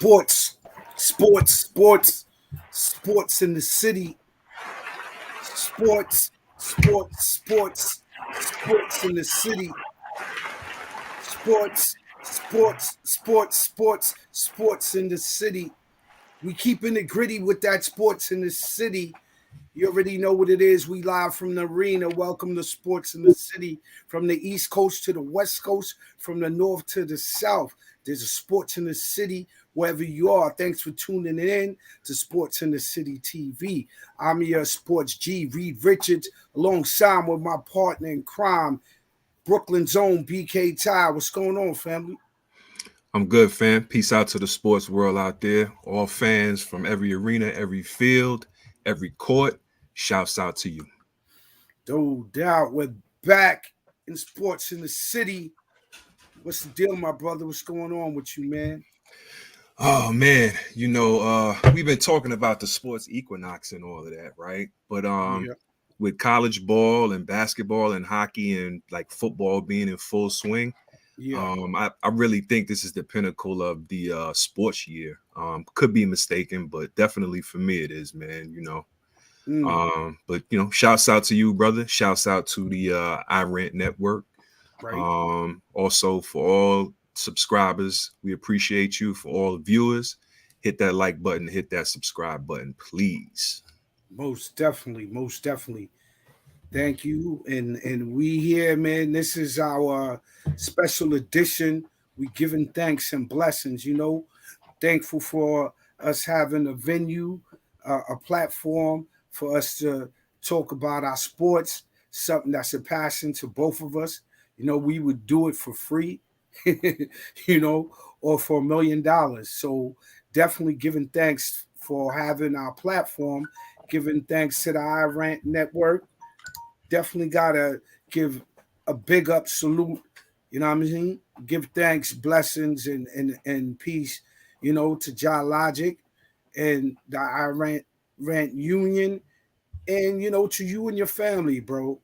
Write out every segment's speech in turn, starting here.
Sports in the city. Sports in the city. Sports in the city. We keeping it gritty with that sports in the city. You already know what it is. We live from the arena. Welcome to Sports in the City. From the East Coast to the West Coast, from the North to the South. There's a Sports in the City wherever you are. Thanks for tuning in to Sports in the City TV. I'm your Sports G, Reed Richards, alongside with my partner in crime, Brooklyn's own BK Ty. What's going on, family? I'm good, fam. Peace out to the sports world out there. All fans from every arena, every field, every court. Shouts out to you. No doubt. We're back in Sports in the City. What's the deal, my brother? What's going on with you, man? Oh man, we've been talking about the sports equinox and all of that, right? But Yeah. with college ball and basketball and hockey and like football being in full swing, Yeah. I really think this is the pinnacle of the sports year. Could be mistaken, but definitely for me it is, man. But shouts out to you, brother. Shouts out to the iRent Network. Right. Also for all subscribers, we appreciate you. For all the viewers, hit that like button, hit that subscribe button, please. Most definitely. Thank you. And we here, man. This is our special edition. We giving thanks and blessings, Thankful for us having a venue, a platform for us to talk about our sports, something that's a passion to both of us. We would do it for free, or for $1,000,000. So definitely giving thanks for having our platform, giving thanks to the iRant Network. Definitely gotta give a big up salute, you know what I mean? Give thanks, blessings, and peace, to Jah Logic and the iRant Union, and to you and your family, bro.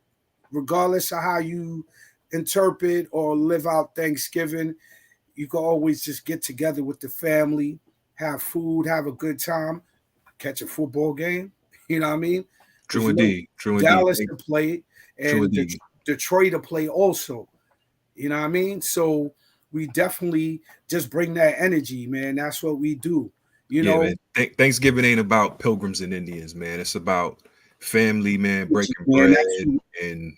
Regardless of how you interpret or live out Thanksgiving, you can always just get together with the family, have food, have a good time, catch a football game. You know what I mean? Because True indeed. True indeed. Dallas to play True and indeed. Detroit to play also. You know what I mean? So we definitely just bring that energy, man. That's what we do. You Yeah, know, man. Thanksgiving ain't about pilgrims and Indians, man. It's about family, man, breaking man, bread that's and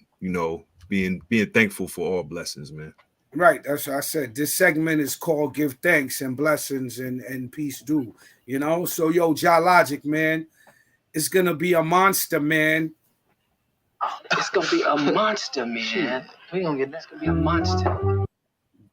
being thankful for all blessings, man. right. That's what I said. This segment is called "Give Thanks and Blessings and Peace Due." So yo, Jah Logic, man, it's gonna be a monster, man. It's gonna be a monster, man. We gonna get that. It's gonna be a monster.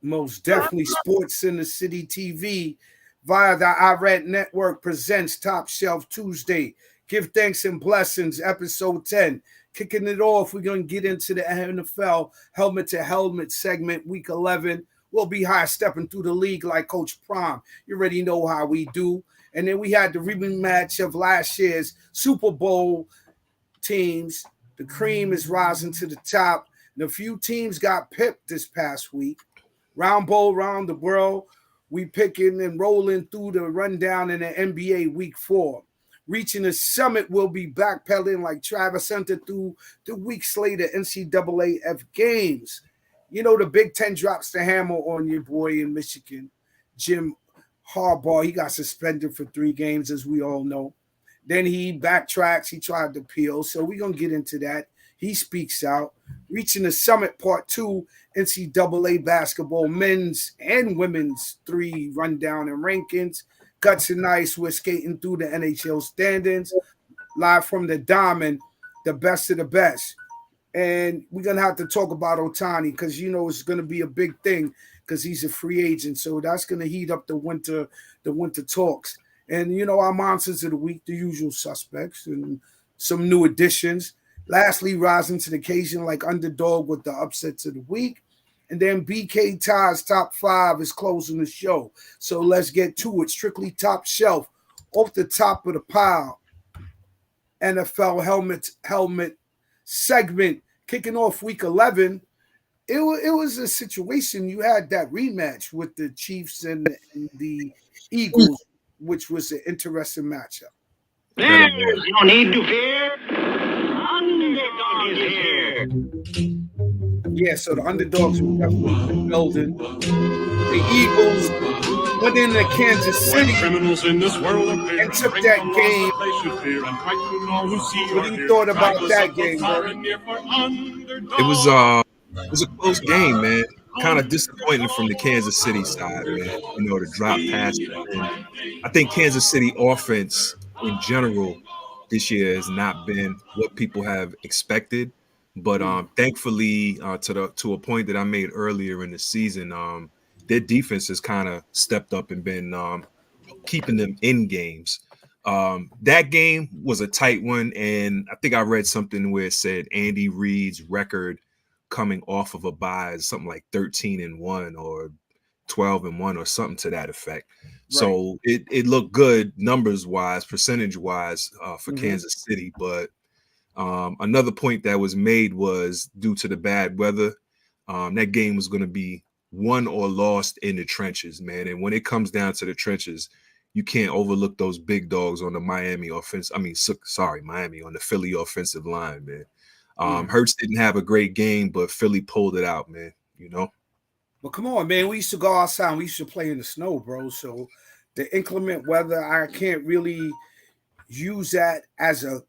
Most definitely, Sports in the City TV via the iRant Network presents Top Shelf Tuesday. Give thanks and blessings, episode 10. Kicking it off, we're going to get into the NFL helmet to helmet segment, week 11. We'll be high stepping through the league like Coach Prime. You already know how we do. And then we had the rematch of last year's Super Bowl teams. The cream is rising to the top. And a few teams got pipped this past week. Round bowl, round the world. We picking and rolling through the rundown in the NBA week 4. Reaching the summit, we'll be backpedaling like Travis Hunter through the week slate of NCAAF games. The Big Ten drops the hammer on your boy in Michigan, Jim Harbaugh. He got suspended for 3 games, as we all know. Then he backtracks. He tried to appeal. So we're going to get into that. He speaks out. Reaching the summit, part 2, NCAA basketball, men's and women's 3 rundown and rankings. Guts and Ice, we're skating through the NHL standings. Live from the Diamond, the best of the best. And we're going to have to talk about Ohtani because, it's going to be a big thing because he's a free agent. So that's going to heat up the winter talks. And, our monsters of the week, the usual suspects and some new additions. Lastly, rising to the occasion like underdog with the upsets of the week. And then BK Ty's top 5 is closing the show. So let's get to it. Strictly top shelf. Off the top of the pile. NFL helmet segment. Kicking off week 11. it was a situation. You had that rematch with the Chiefs and the Eagles, which was an interesting matchup. Better There's no need to fear. Underdog is here. Yeah, so the underdogs were definitely in the building. The Eagles went into Kansas City Criminals in this world appear and took that game. What do you thought about that game, bro? It was a close game, man. Kind of disappointing from the Kansas City side, man. You know, the drop passes. And I think Kansas City offense in general this year has not been what people have expected. But thankfully, to a point that I made earlier in the season, their defense has kind of stepped up and been keeping them in games. That game was a tight one, and I think I read something where it said Andy Reid's record coming off of a bye is something like 13-1 or 12-1 or something to that effect. Right. So it looked good numbers wise, percentage wise for Kansas City. But another point that was made was due to the bad weather, that game was going to be won or lost in the trenches, man. And when it comes down to the trenches, you can't overlook those big dogs on the Miami on the Philly offensive line, man. Hurts didn't have a great game, but Philly pulled it out, man. You know. Well, come on, man. We used to go outside and we used to play in the snow, bro. So the inclement weather, I can't really use that as a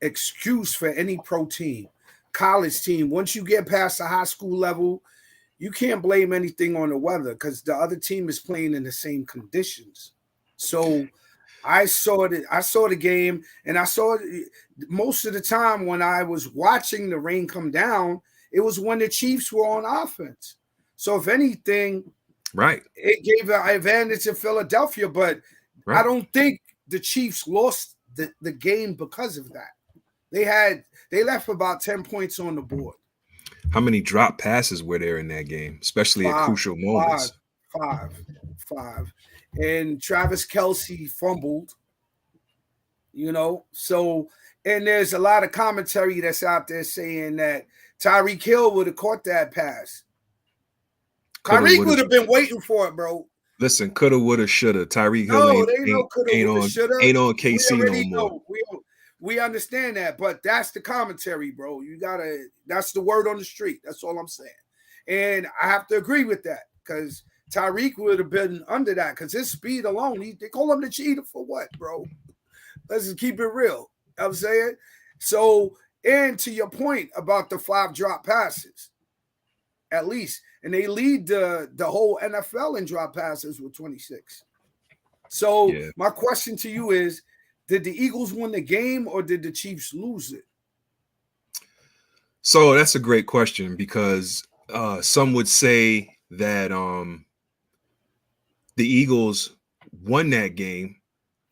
excuse for any pro team, college team. Once you get past the high school level, you can't blame anything on the weather because the other team is playing in the same conditions. So I saw the game, and I saw it most of the time when I was watching the rain come down, it was when the Chiefs were on offense. So if anything, right, it gave an advantage to Philadelphia, but I don't think the Chiefs lost the game because of that. They left about 10 points on the board. How many drop passes were there in that game, especially at crucial moments? Five. And Travis Kelce fumbled, you know. So, and there's a lot of commentary that's out there saying that Tyreek Hill would have caught that pass. Tyreek would have been waiting for it, bro. Listen, coulda, woulda, shoulda. Tyreek Hill ain't on KC no more. We understand that, but that's the commentary, bro. That's the word on the street. That's all I'm saying. And I have to agree with that because Tyreek would have been under that because his speed alone, they call him the cheater for what, bro? Let's just keep it real. You know what I'm saying? So, and to your point about the 5 drop passes, at least, and they lead the whole NFL in drop passes with 26. So my question to you is, did the Eagles win the game or did the Chiefs lose it? So that's a great question because some would say that the Eagles won that game.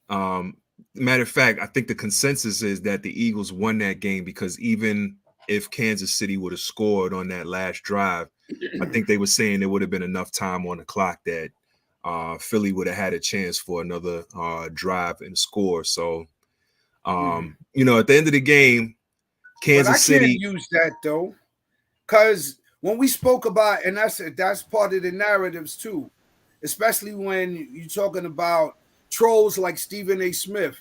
Matter of fact, I think the consensus is that the Eagles won that game because even if Kansas City would have scored on that last drive, I think they were saying there would have been enough time on the clock that Philly would have had a chance for another drive and score. So, you know, at the end of the game, Kansas City. I can't use that though, because when we spoke about, and that's part of the narratives too, especially when you're talking about trolls like Stephen A. Smith,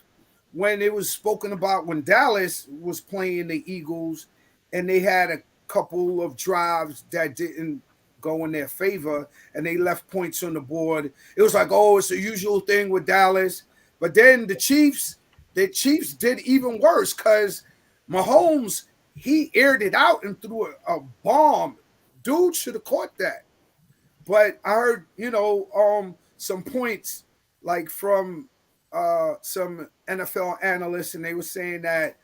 when it was spoken about when Dallas was playing the Eagles and they had a couple of drives that didn't go in their favor and they left points on the board. It was like, oh, it's a usual thing with Dallas. But then the Chiefs did even worse because Mahomes, he aired it out and threw a bomb. Dude should have caught that. But I heard, some points like from some NFL analysts, and they were saying that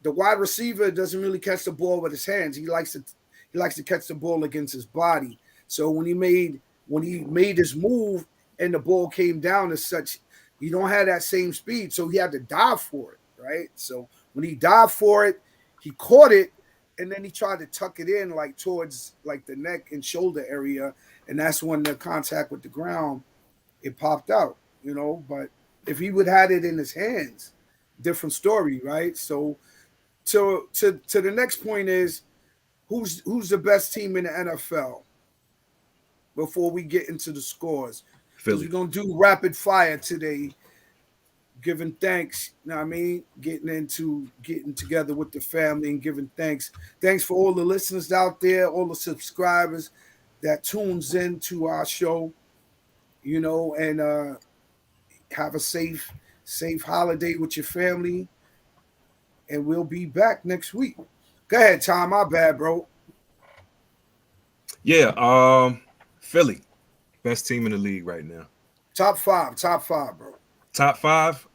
the wide receiver doesn't really catch the ball with his hands. He likes to catch the ball against his body. So when he made his move and the ball came down as such, he don't have that same speed. So he had to dive for it, right? So when he dived for it, he caught it, and then he tried to tuck it in like towards like the neck and shoulder area, and that's when the contact with the ground, it popped out, But if he would have had it in his hands, different story, right? So to the next point is, who's the best team in the NFL? Before we get into the scores, because Philly. we're gonna do rapid fire today, giving thanks. You know what I mean? Getting together with the family and giving thanks. Thanks for all the listeners out there, all the subscribers that tunes in to our show. You know, and have a safe holiday with your family. And we'll be back next week. Go ahead, Tom. My bad, bro. Yeah, Philly, best team in the league right now. Top five, bro. Top five.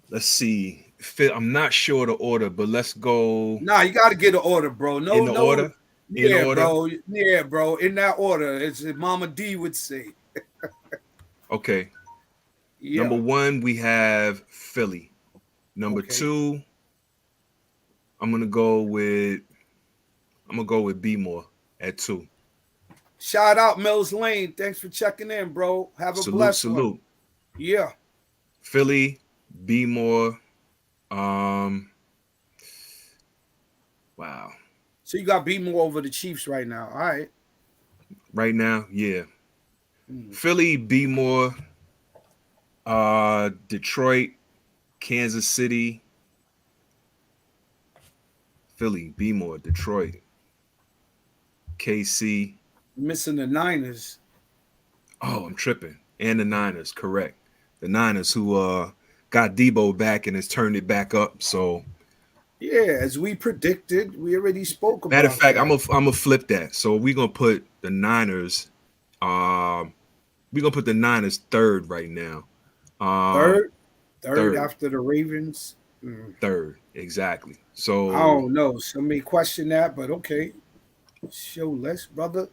Let's see. I'm not sure the order, but let's go. Nah, you got to get an order, bro. No, in the order. Yeah, bro. Yeah, bro. In that order, it's Mama D would say. Okay. Yeah. Number one, we have Philly. Number two, I'm gonna go with B More at 2. Shout out Mills Lane. Thanks for checking in, bro. Have a blessed salute. one. Yeah. Philly, B More. Wow. So you got B More over the Chiefs right now. All right. Right now, yeah. Philly, B More. Detroit, Kansas City. Philly, B More, Detroit, KC. Missing the Niners. Oh, I'm tripping. And the Niners, correct. The Niners who got Debo back and has turned it back up. So yeah, as we predicted, we already spoke about. Matter of fact, that. I'm gonna flip that. So we're gonna put the Niners. We're gonna put the Niners third right now. Third after the Ravens. Third, exactly. So I don't know. Some may question that, but okay. Show less, brother.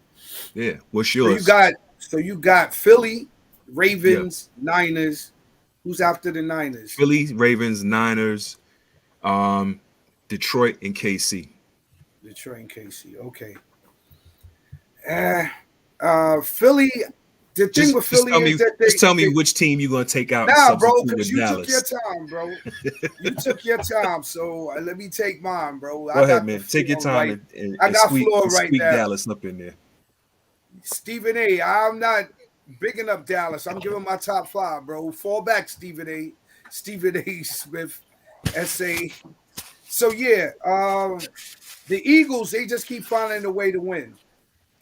Yeah, what's yours? So you got Philly, Ravens, Niners. Who's after the Niners? Philly, Ravens, Niners, Detroit, and KC. Detroit and KC. Okay. Philly. The thing with Philly is that just tell me which team you're gonna take out. Nah, bro, because you Dallas. took your time, bro. You took your time, so let me take mine, bro. Go ahead, man. Take your time and squeak Dallas up in there. Stephen A. I'm not bigging up Dallas. I'm giving my top 5, bro. Fall back, Stephen A. Stephen A. Smith, SA. So yeah, the Eagles, they just keep finding a way to win.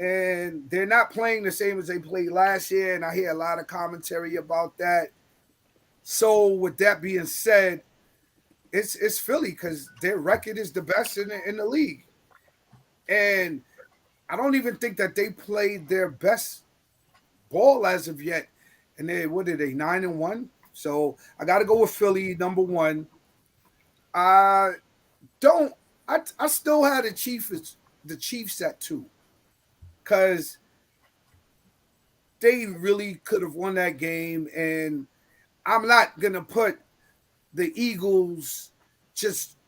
And they're not playing the same as they played last year, and I hear a lot of commentary about that. So with that being said, it's Philly because their record is the best in the league. And I don't even think that they played their best ball as of yet. And what are they, 9-1? So I got to go with Philly, number one. I still had the Chiefs at 2. Because they really could have won that game. And I'm not going to put the Eagles just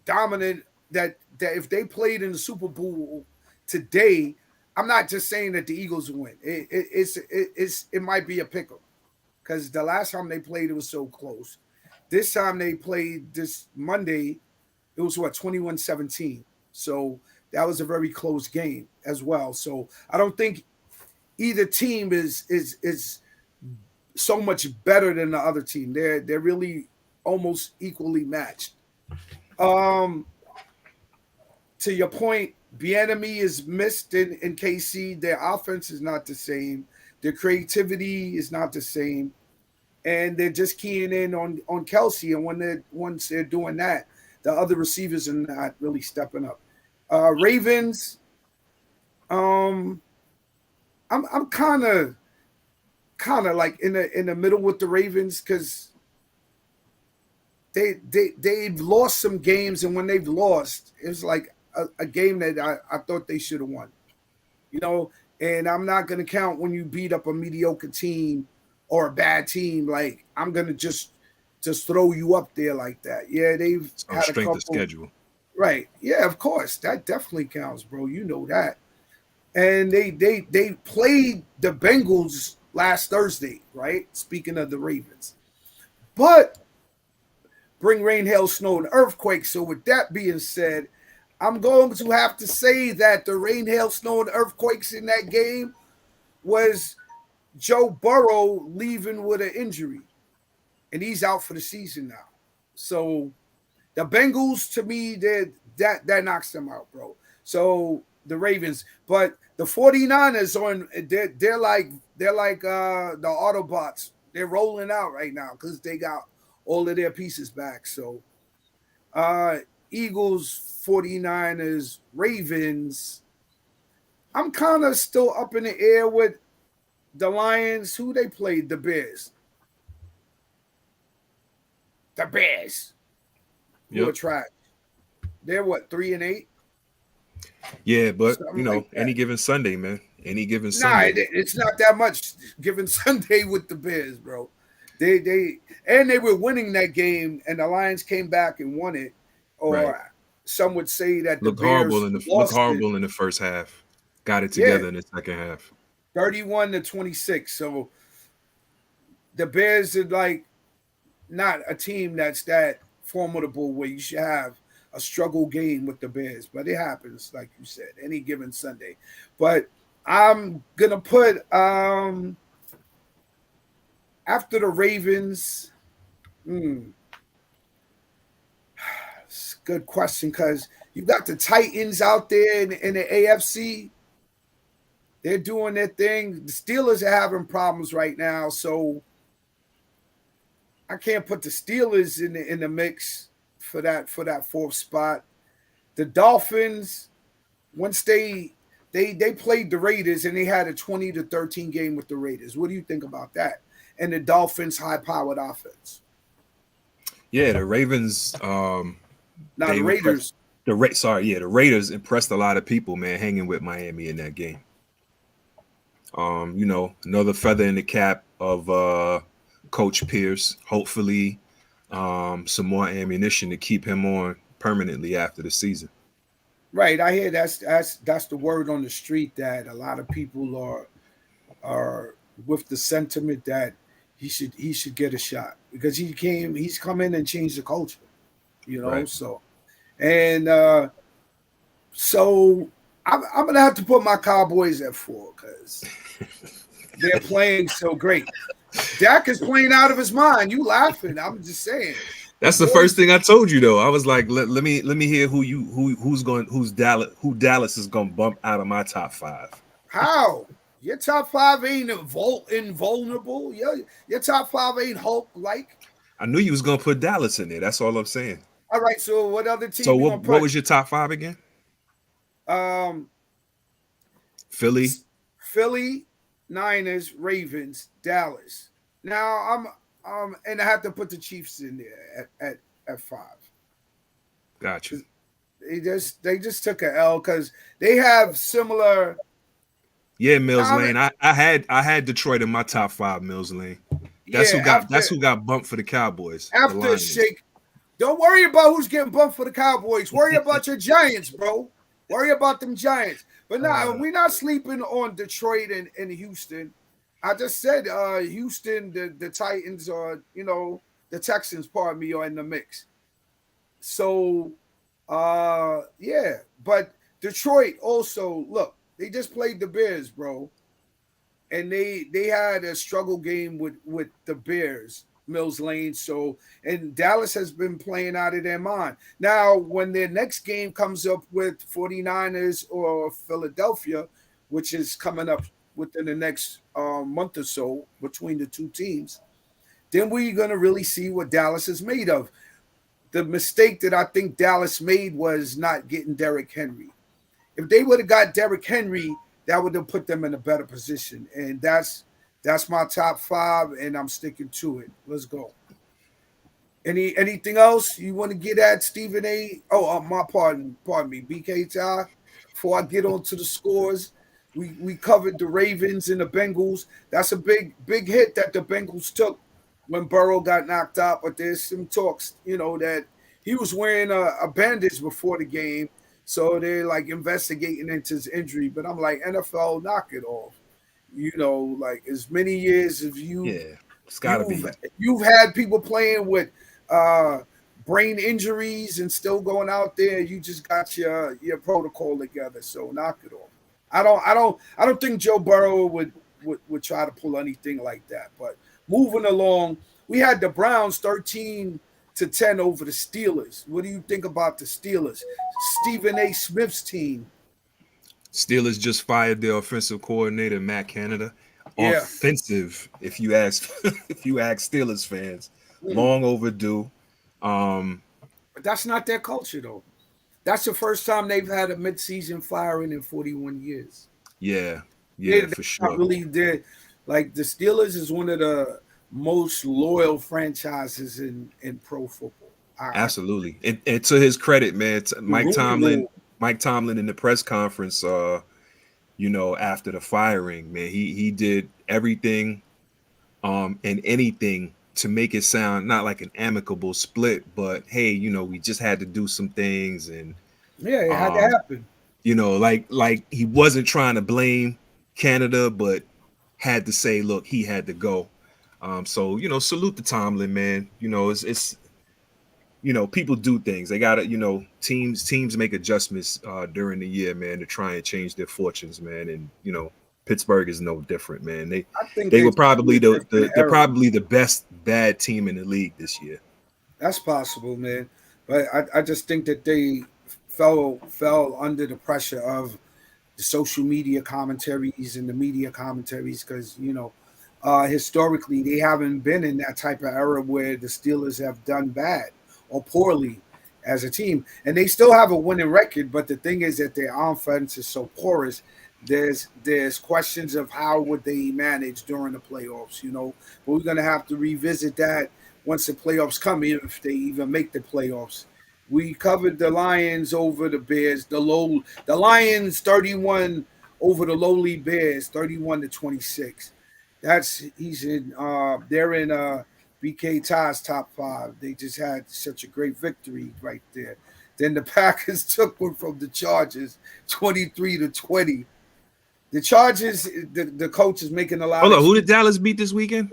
dominant that if they played in the Super Bowl today, I'm not just saying that the Eagles win. It might be a pick'em. Because the last time they played, it was so close. This time they played this Monday, it was 21-17. So that was a very close game as well. So I don't think either team is so much better than the other team. They're really almost equally matched. To your point, Bieniemy is missed in KC. Their offense is not the same. Their creativity is not the same. And they're just keying in on Kelsey. And once they're doing that, the other receivers are not really stepping up. Ravens, I'm kind of like in the middle with the Ravens because they've lost some games, and when they've lost, it's like a game that I thought they should have won, you know. And I'm not gonna count when you beat up a mediocre team or a bad team. Like I'm gonna just throw you up there like that. Yeah, they've had a couple. Schedule. Right. Yeah, of course. That definitely counts, bro. You know that. And they played the Bengals last Thursday, right? Speaking of the Ravens. But bring rain, hail, snow, and earthquake. So with that being said, I'm going to have to say that the rain, hail, snow, and earthquakes in that game was Joe Burrow leaving with an injury, and he's out for the season now. So the Bengals, to me, that knocks them out, bro. So the Ravens, but the 49ers they're like the Autobots. They're rolling out right now because they got all of their pieces back. So Eagles, 49ers, Ravens. I'm kind of still up in the air with the Lions. Who they played? The Bears. The Bears. Who are trash. They're what, 3-8? Yeah, but Something you know, like that. any given Sunday, man. Any given Nah, Sunday. it's not that much given Sunday with the Bears, bro. They were winning that game, and the Lions came back and won it. Or Right. some would say that the Looked Bears horrible in lost the first half. Got it together in the second half. 31-26. So the Bears are like not a team that's that formidable where you should have a struggle game with the Bears, but it happens, like you said, any given Sunday. But I'm gonna put after the Ravens. It's a good question because you got the Titans out there in the AFC. They're doing their thing. The Steelers are having problems right now, so I can't put the Steelers in the mix for that fourth spot. The Dolphins, once they played the Raiders and they had a 20-13 game with the Raiders. What do you think about that? And the Dolphins' high-powered offense. Yeah, the Ravens. Now the Raiders. The Raiders impressed a lot of people, man, hanging with Miami in that game. You know, another feather in the cap of Coach Pierce. Hopefully, some more ammunition to keep him on permanently after the season. Right, I hear that's the word on the street that a lot of people are with the sentiment that he should get a shot because he's come in and changed the culture, you know. Right. So, and so I'm gonna have to put my Cowboys at 4 because they're playing so great. Dak is playing out of his mind. You laughing? I'm just saying. That's the first thing I told you, though. I was like, let me hear who Dallas is gonna bump out of my top 5. How? Your top 5 ain't invulnerable. Your top 5 ain't Hulk-like. I knew you was gonna put Dallas in there. That's all I'm saying. All right. So what other team? So you what gonna put? was your top 5 again? Philly, Niners, Ravens, Dallas. Now I'm and I have to put the Chiefs in there at 5. Gotcha. They just took a L because they have similar. Yeah, Mills Lane. I had Detroit in my top 5. Mills Lane. That's who got bumped for the Cowboys. After shake. Don't worry about who's getting bumped for the Cowboys. Worry about your Giants, bro. Worry about them Giants. But we're not sleeping on Detroit and Houston. I just said Houston, the Titans, or the Texans, pardon me, are in the mix. So, yeah. But Detroit also, look, they just played the Bears, bro. And they had a struggle game with the Bears, Mills Lane. So, and Dallas has been playing out of their mind. Now, when their next game comes up with 49ers or Philadelphia, which is coming up within the next month or so between the two teams, then we're going to really see what Dallas is made of. The mistake that I think Dallas made was not getting Derrick Henry. If they would have got Derrick Henry, that would have put them in a better position. And that's my top 5, and I'm sticking to it. Let's go. Anything else you want to get at, Stephen A? Oh, my pardon me, BK Ty. Before I get on to the scores, we covered the Ravens and the Bengals. That's a big hit that the Bengals took when Burrow got knocked out. But there's some talks, that he was wearing a bandage before the game. So they're like investigating into his injury. But I'm like, NFL, knock it off. Like as many years as it's gotta be. You've had people playing with brain injuries and still going out there. You just got your protocol together. So knock it off. I don't think Joe Burrow would try to pull anything like that. But moving along, we had the Browns 13-10 over the Steelers. What do you think about the Steelers? Stephen A. Smith's team. Steelers just fired their offensive coordinator, Matt Canada. Yeah. Offensive, if you ask Steelers fans, long overdue. But that's not their culture, though. That's the first time they've had a midseason firing in 41 years. Yeah, for sure. Really did. Like the Steelers is one of the most loyal franchises in pro football. Absolutely, and to his credit, man, Mike Tomlin in the press conference, after the firing, man, he did everything, and anything to make it sound not like an amicable split, but hey, we just had to do some things, and it had to happen. Like he wasn't trying to blame Canada, but had to say, look, he had to go. So salute to Tomlin, man. It's people do things. They gotta, teams make adjustments during the year, man, to try and change their fortunes, man. And Pittsburgh is no different, man. They were probably they're probably the best bad team in the league this year. That's possible, man. But I just think that they fell under the pressure of the social media commentaries and the media commentaries because, historically they haven't been in that type of era where the Steelers have done bad or poorly as a team. And they still have a winning record, but the thing is that their offense is so porous. There's questions of how would they manage during the playoffs, but we're going to have to revisit that once the playoffs come in, if they even make the playoffs. We covered the Lions over the Bears, the Lions 31 over the lowly Bears, 31-26. They're in BK Ty's top 5. They just had such a great victory right there. Then the Packers took one from the Chargers, 23-20. The Chargers, the coach is making a lot. Hold on, who did Dallas beat this weekend?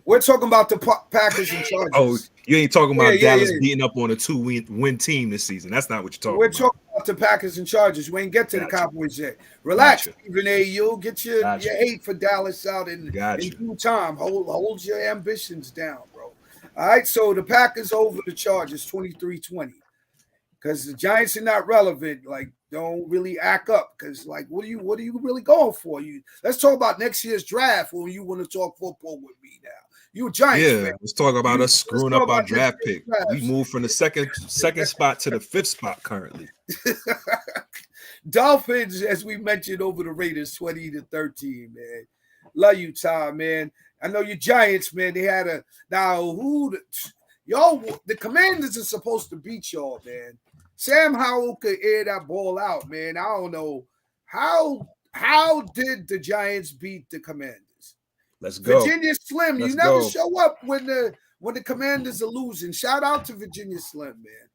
We're talking about the Packers and Chargers. Oh, you ain't talking about Dallas beating up on a 2-win team this season. That's not what you're talking about. We're talking about the Packers and Chargers. We ain't get to the Cowboys yet. Relax, Stephen A. You'll get your hate for Dallas out in due time. Hold your ambitions down, bro. All right, so the Packers over the Chargers, 23-20. Because the Giants are not relevant. Like, don't really act up. Because, like, what are you really going for? Let's talk about next year's draft when you want to talk football with me now. You a Giants fan. Let's talk about us screwing up our draft pick. We moved from the second spot to the 5th spot currently. Dolphins, as we mentioned, over the Raiders, 20-13, man. Love you, Tom, man. I know you Giants, man. They had the Commanders are supposed to beat y'all, man. Sam Howell could air that ball out, man. I don't know how did the Giants beat the Commanders? Let's go. Virginia Slim, you never show up when the Commanders are losing. Shout out to Virginia Slim, man.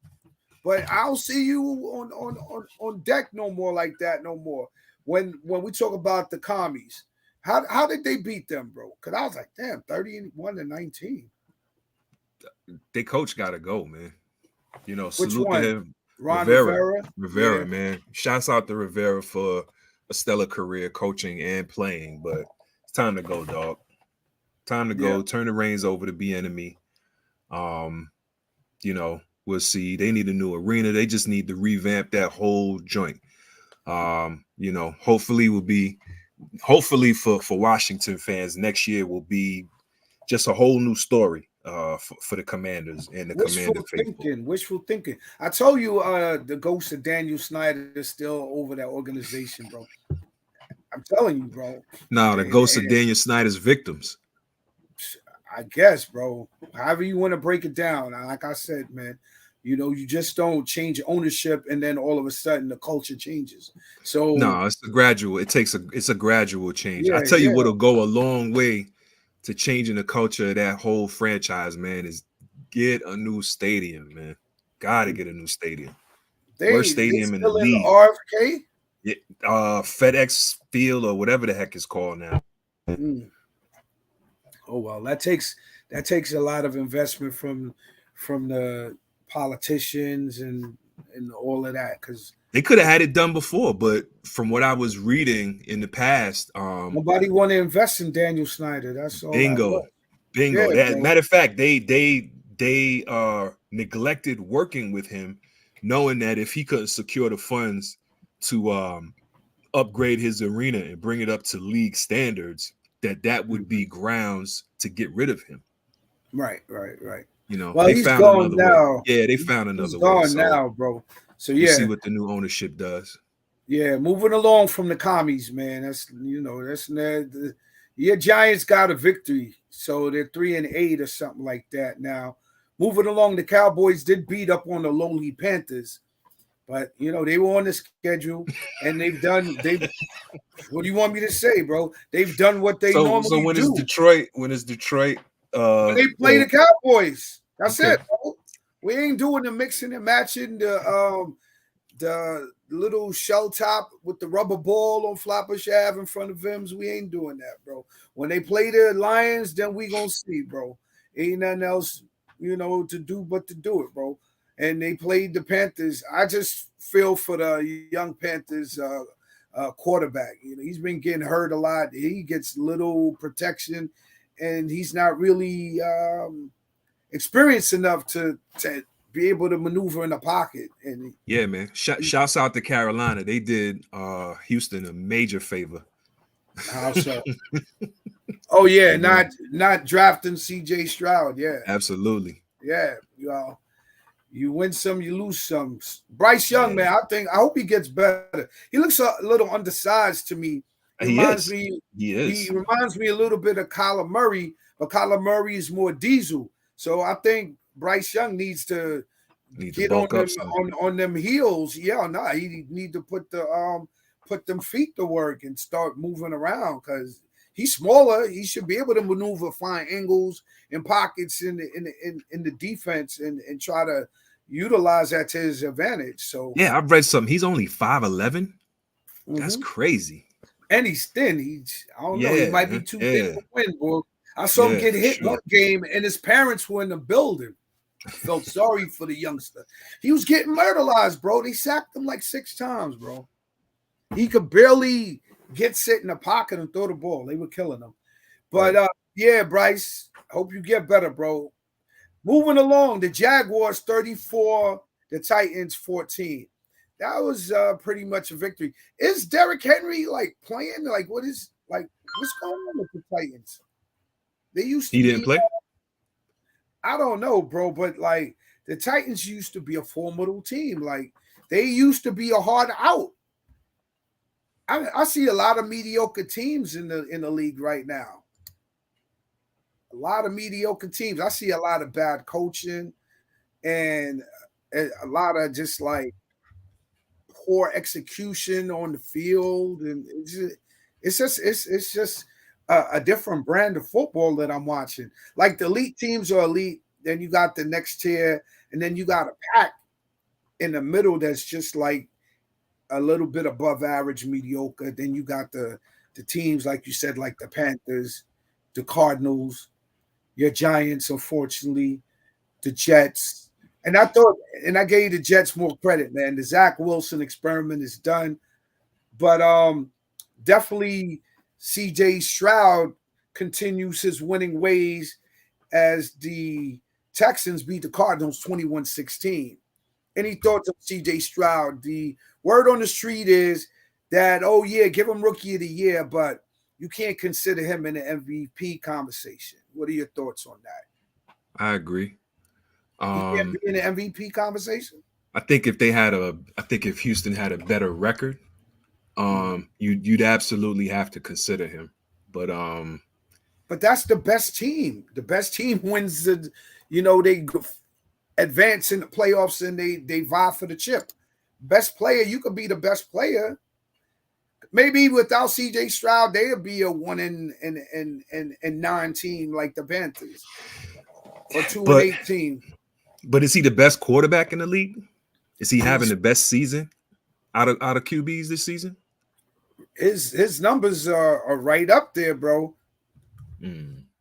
But I'll see you on deck no more like that no more. When we talk about the commies, how did they beat them, bro? Because I was like, damn, 31-19. Their coach got to go, man. Which salute one? to him. Ron Rivera, man. Shouts out to Rivera for a stellar career coaching and playing, but it's time to go, dog. Time to go. Turn the reins over to Bieniemy. We'll see. They need a new arena. They just need to revamp that whole joint. Hopefully for Washington fans, next year will be just a whole new story for the Commanders and the Commander faithful. Wishful thinking. I told you the ghost of Daniel Snyder is still over that organization, bro. I'm telling you, bro. No, the ghost of Daniel Snyder's victims. I guess, bro. However you want to break it down. Like I said, man, you just don't change ownership and then all of a sudden the culture changes. So no, it's a gradual. It's a gradual change. I tell you what'll go a long way to changing the culture of that whole franchise, man, is get a new stadium, man. Gotta get a new stadium. Worst stadium in the league. RFK? FedEx Field or whatever the heck it's called now. Oh well, that takes a lot of investment from from the politicians and all of that, because They could have had it done before, but from what I was reading in the past, nobody want to invest in Daniel Snyder. That's all. bingo. Yeah, That bro. matter of fact, they neglected working with him, knowing that if he couldn't secure the funds to upgrade his arena and bring it up to league standards, that would be grounds to get rid of him. Right. You know, Well, they he's found gone another now. way. Yeah, they found He's another gone way. So now, bro. So we'll yeah, see what the new ownership does. yeah. Moving along from the commies, man. That's your Giants got a victory, so they're 3-8 or something like that now. Moving along, the Cowboys did beat up on the lowly Panthers, but they were on the schedule and they've what do you want me to say, bro? They've done what they normally So when do. is Detroit? When is Detroit? When they play the Cowboys. That's Okay. it, bro. We ain't doing the mixing and matching the little shell top with the rubber ball on Flatbush Ave in front of Vims. We ain't doing that, bro. When they play the Lions, then we gonna see, bro. Ain't nothing else, to do but to do it, bro. And they played the Panthers. I just feel for the young Panthers quarterback. He's been getting hurt a lot. He gets little protection, and he's not really experienced enough to be able to maneuver in the pocket. And yeah, man. Shouts out to Carolina. They did Houston a major favor. how so? Oh yeah, not drafting CJ Stroud. Yeah, absolutely. Yeah, you win some, you lose some. Bryce Young, man, I hope he gets better. He looks a little undersized to me. He reminds me a little bit of Kyler Murray, but Kyler Murray is more diesel. So I think Bryce Young needs to get on them heels. Yeah, he need to put them feet to work and start moving around, because he's smaller. He should be able to maneuver, find angles and pockets in the defense and try to utilize that to his advantage. So yeah, I've read something. He's only 5'11". That's crazy. And he's thin. I don't know. He might be too thin to win, bro. I saw him get hit one game, and his parents were in the building. I felt sorry for the youngster. He was getting murderized, bro. They sacked him like 6 times, bro. He could barely sit in the pocket and throw the ball. They were killing him. But yeah, Bryce, hope you get better, bro. Moving along, the Jaguars 34, the Titans 14. That was pretty much a victory. Is Derrick Henry playing? What's going on with the Titans? They used to he didn't play. I don't know, bro, but the Titans used to be a formidable team. They used to be a hard out. I see a lot of mediocre teams in the league right now. A lot of mediocre teams. I see a lot of bad coaching and a lot of just poor execution on the field, and it's just a different brand of football that I'm watching. The elite teams are elite, then you got the next tier, and then you got a pack in the middle that's just a little bit above average, mediocre. Then you got the teams, like you said, like the Panthers, the Cardinals, your Giants, unfortunately, the Jets. And I gave the Jets more credit, man. The Zach Wilson experiment is done. But definitely CJ Stroud continues his winning ways as the Texans beat the Cardinals 21-16. Any thoughts of CJ Stroud? The word on the street is that, give him Rookie of the Year, but you can't consider him in the MVP conversation. What are your thoughts on that? I agree. He can't be in the MVP conversation? I think if Houston had a better record, you'd absolutely have to consider him. But that's the best team. The best team wins they advance in the playoffs and they vie for the chip. Best player, you could be the best player. Maybe without CJ Stroud, they'd be a 1-9 team like the Panthers, or 2-8 team. But is he the best quarterback in the league? Is he having the best season out of QBs this season? His numbers are right up there, bro.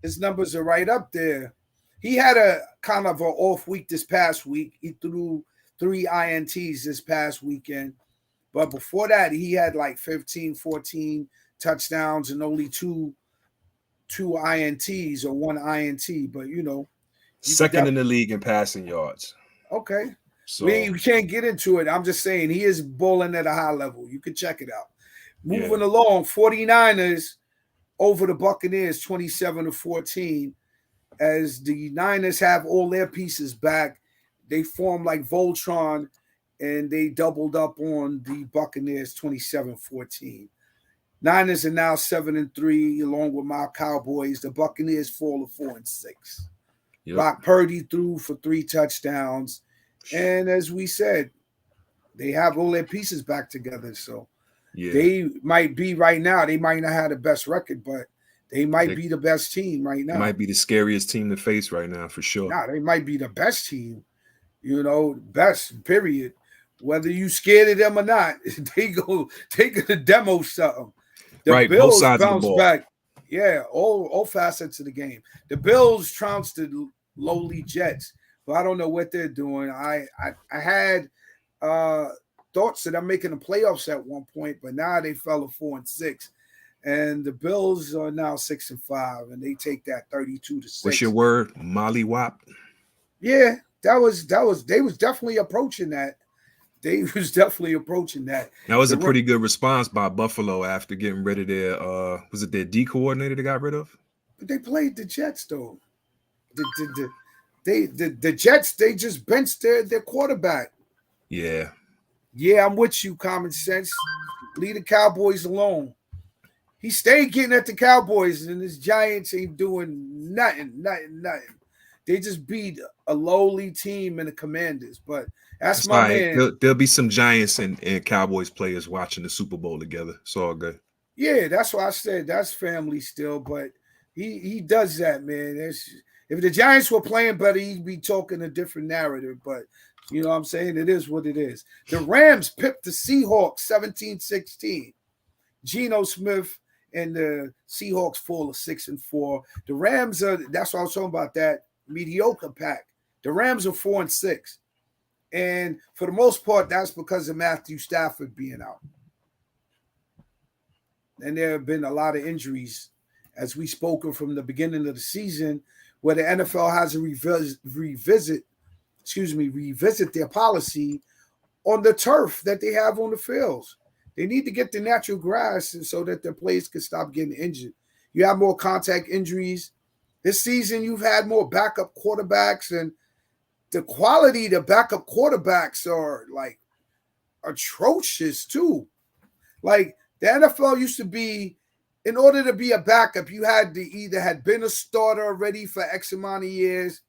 His numbers are right up there. He had a kind of an off week this past week. He threw 3 INTs this past weekend. But before that, he had like 15, 14 touchdowns and only two INTs or 1 INT. But, you know. Second in the league in passing yards. Okay. So We can't get into it. I'm just saying he is bowling at a high level. You can check it out. Moving along, 49ers over the Buccaneers 27-14. As the Niners have all their pieces back, they form like Voltron, and they doubled up on the Buccaneers 27-14. Niners are now 7-3, along with my Cowboys. The Buccaneers fall to 4-6. Yep. Brock Purdy threw for 3 touchdowns. And as we said, they have all their pieces back together. So they might be right now, they might not have the best record, but they might be the best team right now. Might be the scariest team to face right now for sure. Nah, they might be the best team, you know, best, period. Whether you scared of them or not, they gonna demo something. The Bills both sides of the ball. back. Yeah, all facets of the game. The Bills trounced the lowly Jets, but I don't know what they're doing. I had thoughts that I'm making the playoffs at one point, but now they fell to 4-6. And the Bills are now 6-5, and they take that 32-6. What's your word? Mollywop? Yeah, they was definitely approaching that. That was a pretty good response by Buffalo after getting rid of their was it their D coordinator they got rid of? But they played the Jets though. The Jets, they just benched their quarterback. Yeah. Yeah, I'm with you, common sense. Leave the Cowboys alone. He stayed getting at the Cowboys, and his Giants ain't doing nothing. They just beat a lowly team and the Commanders, but that's my man. There'll be some Giants and Cowboys players watching the Super Bowl together. It's all good. Yeah, that's why I said that's family still, but he does that, man. If the Giants were playing better, he'd be talking a different narrative, but you know what I'm saying? It is what it is. The Rams pipped the Seahawks 17-16. Geno Smith and the Seahawks fall to 6-4. The Rams that's what I was talking about, that mediocre pack. The Rams are 4-6. And for the most part, that's because of Matthew Stafford being out. And there have been a lot of injuries, as we spoken from the beginning of the season, where the NFL has to revisit their policy on the turf that they have on the fields. They need to get the natural grass so that their players can stop getting injured. You have more contact injuries. This season, you've had more backup quarterbacks, and the quality of the backup quarterbacks are like atrocious too. Like the NFL used to be, in order to be a backup, you had to either had been a starter already for X amount of years,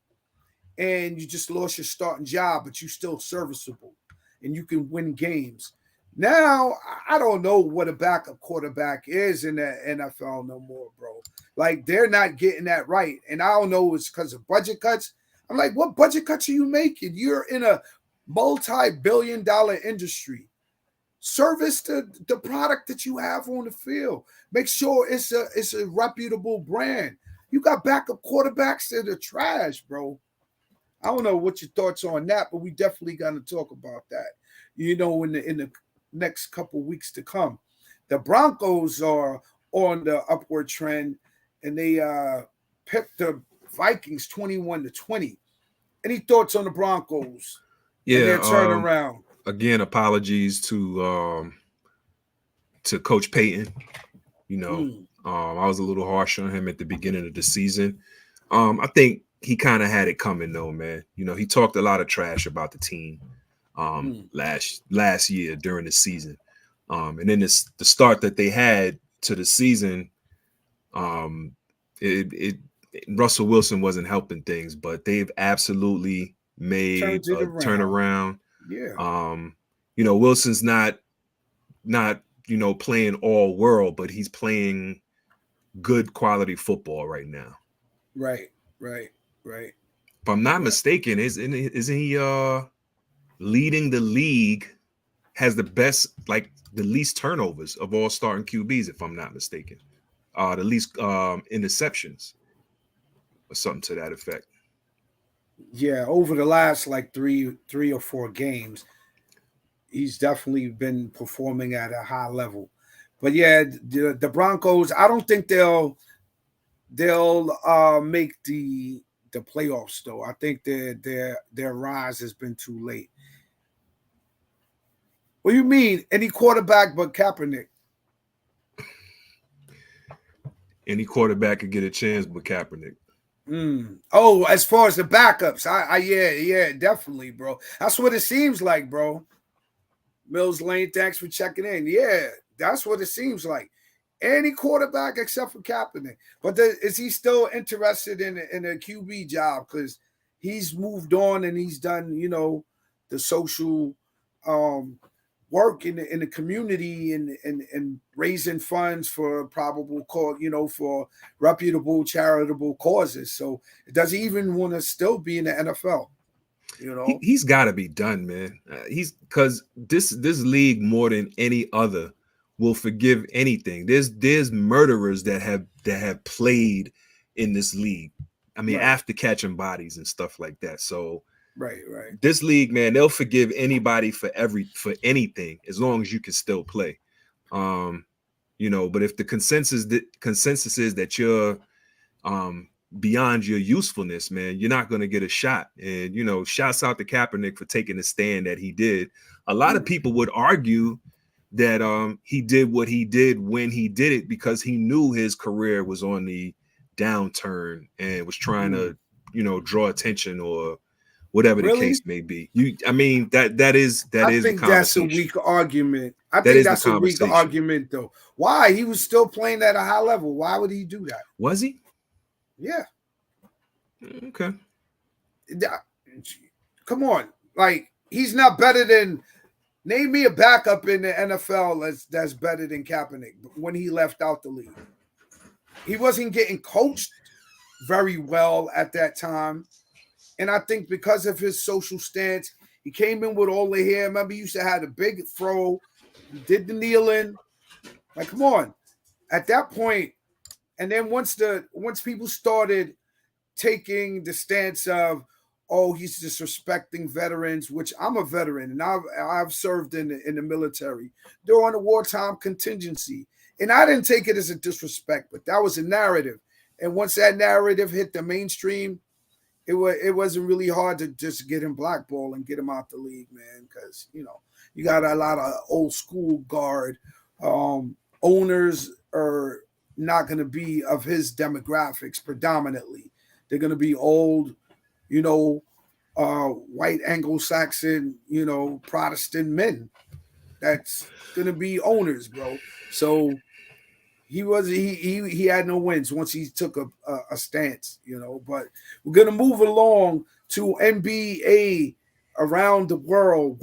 and you just lost your starting job, but you're still serviceable and you can win games. Now, I don't know what a backup quarterback is in the NFL no more, bro. Like, they're not getting that right. And I don't know, it's because of budget cuts. I'm like, what budget cuts are you making? You're in a multi-billion-dollar industry. Service the product that you have on the field. Make sure it's a reputable brand. You got backup quarterbacks that are trash, bro. I don't know what your thoughts are on that, but we definitely got to talk about that. You know, in the next couple weeks to come. The Broncos are on the upward trend, and they picked the Vikings 21-20. Any thoughts on the Broncos? Yeah, and their turnaround. Again, apologies to Coach Payton. You know, I was a little harsh on him at the beginning of the season. I think he kind of had it coming, though, man. You know, he talked a lot of trash about the team last year during the season. And then the start that they had to the season, Russell Wilson wasn't helping things, but they've absolutely made a turnaround. Yeah. You know, Wilson's not playing all world, but he's playing good quality football right now. Right. If I'm not mistaken, isn't he leading the league, has the least turnovers of all starting QBs, if I'm not mistaken. The least interceptions or something to that effect. Yeah, over the last like three or four games, he's definitely been performing at a high level. But yeah, the Broncos, I don't think they'll make the playoffs though. I think their rise has been too late. What do you mean? Any quarterback but Kaepernick? Any quarterback could get a chance but Kaepernick. Oh, as far as the backups, yeah, definitely, bro. That's what it seems like, bro. Mills Lane, thanks for checking in. Yeah, that's what it seems like. Any quarterback except for Kaepernick. But is he still interested in a QB job? Because he's moved on and he's done, the social work in the community and raising funds for probable cause, for reputable charitable causes. So does he even want to still be in the NFL? He's got to be done, man. He's because this league more than any other will forgive anything. There's murderers that have played in this league. I mean, after catching bodies and stuff like that. So right. This league, man, they'll forgive anybody for anything as long as you can still play. But if the consensus is that you're beyond your usefulness, man, you're not going to get a shot. And shouts out to Kaepernick for taking the stand that he did. A lot of people would argue that he did what he did when he did it because he knew his career was on the downturn and was trying to draw attention or whatever the case may be. I think that's a weak argument. I think that's a weak argument, though. Why? He was still playing at a high level. Why would he do that? Was he? Yeah. Okay. Come on. Like, he's not better than – name me a backup in the NFL that's better than Kaepernick when he left out the league. He wasn't getting coached very well at that time. And I think because of his social stance, he came in with all the hair. Remember, he used to have a big fro. He did the kneeling. Like, come on. At that point, and then once people started taking the stance of, oh, he's disrespecting veterans, which I'm a veteran, and I've served in the military during the wartime contingency. And I didn't take it as a disrespect, but that was a narrative. And once that narrative hit the mainstream, it wasn't really hard to just get him blackballed and get him out the league, man, because, you got a lot of old school guard. Owners are not going to be of his demographics predominantly. They're going to be old, white Anglo-Saxon, Protestant men. That's going to be owners, bro. So he had no wins once he took a stance, but we're going to move along to NBA around the world.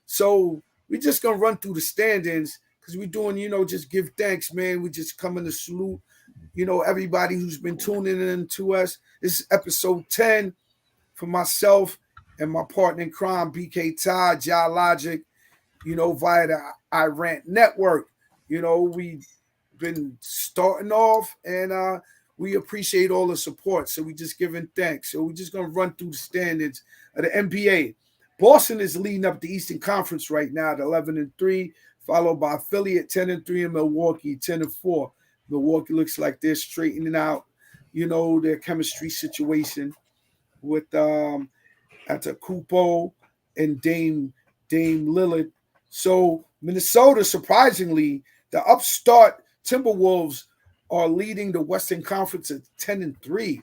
So we're just going to run through the standings because we're doing, just give thanks, man. We just coming to salute, everybody who's been tuning in to us. This is episode 10 for myself and my partner in crime, BK Todd, Geologic, via the iRant Network. We've been starting off and we appreciate all the support. So we just giving thanks. So we're just going to run through the standings of the NBA. Boston is leading up the Eastern Conference right now at 11-3, followed by Philly at 10-3 and Milwaukee 10-4. Milwaukee looks like they're straightening out, their chemistry situation with Antetokounmpo and Dame Lillard. So Minnesota, surprisingly, the upstart Timberwolves are leading the Western Conference at 10-3,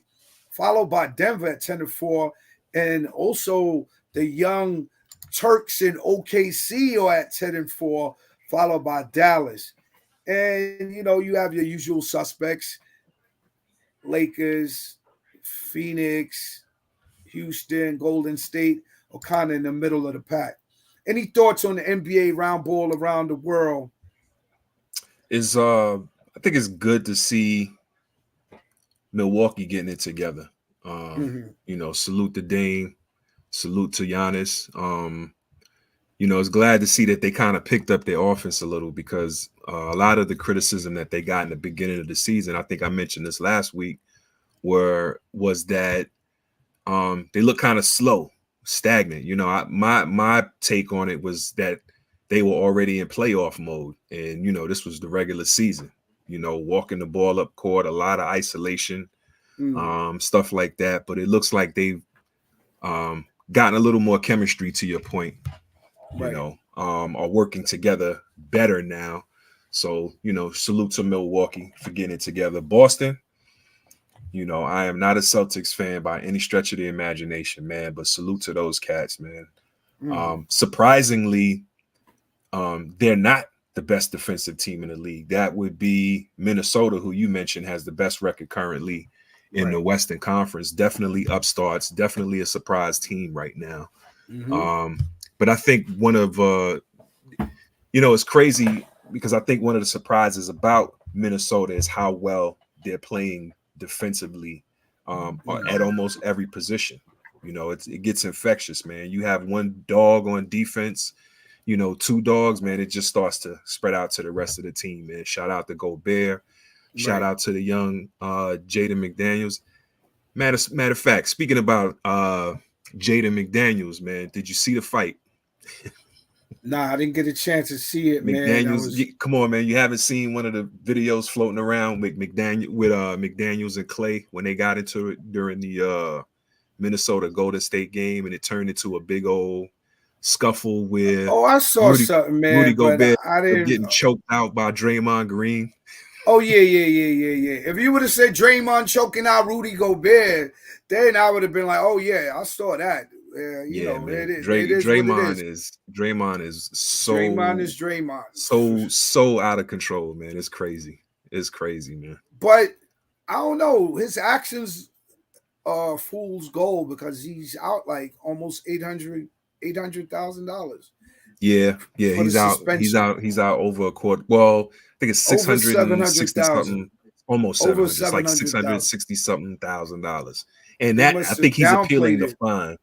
followed by Denver at 10-4, and also the young Turks in OKC are at 10-4, followed by Dallas. And you have your usual suspects: Lakers, Phoenix, Houston, Golden State are kind of in the middle of the pack. Any thoughts on the NBA round ball around the world? I think it's good to see Milwaukee getting it together. Salute to Dame, salute to Giannis. It's glad to see that they kind of picked up their offense a little because a lot of the criticism that they got in the beginning of the season, I think I mentioned this last week, was that they look kind of slow, stagnant. You know, my take on it was that they were already in playoff mode, and you know, this was the regular season. You know, walking the ball up court, a lot of isolation, stuff like that. But it looks like they've gotten a little more chemistry, to your point. You know, are working together better now. So, you know, salute to Milwaukee for getting it together. Boston, you know, I am not a Celtics fan by any stretch of the imagination, man, but salute to those cats, man. Surprisingly, they're not the best defensive team in the league. That would be Minnesota, who you mentioned has the best record currently in the Western Conference. Definitely upstarts, definitely a surprise team right now. But I think one of, you know, it's crazy because I think one of the surprises about Minnesota is how well they're playing defensively at almost every position. You know, it gets infectious, man. You have one dog on defense, you know, two dogs, man, it just starts to spread out to the rest of the team, man. Shout out to Gobert. Shout out to the young Jaden McDaniels. Matter of fact, speaking about Jaden McDaniels, man, did you see the fight? Nah, I didn't get a chance to see it, McDaniels, man. come on, man. You haven't seen one of the videos floating around with McDaniels and Clay when they got into it during the Minnesota Golden State game, and it turned into a big old scuffle with I saw something, man. Rudy Gobert I didn't getting choked out by Draymond Green. Oh, yeah. If you would have said Draymond choking out Rudy Gobert, then I would have been like, oh, yeah, I saw that. You know, man. Draymond is so Draymond. So out of control, man. It's crazy. It's crazy, man. But I don't know. His actions are fool's gold because he's out like almost $800,000. Yeah, he's out. He's out over a quarter. Well, I think it's 660 something, almost 700. It's like $660,000, and that I think he's appealing the fine.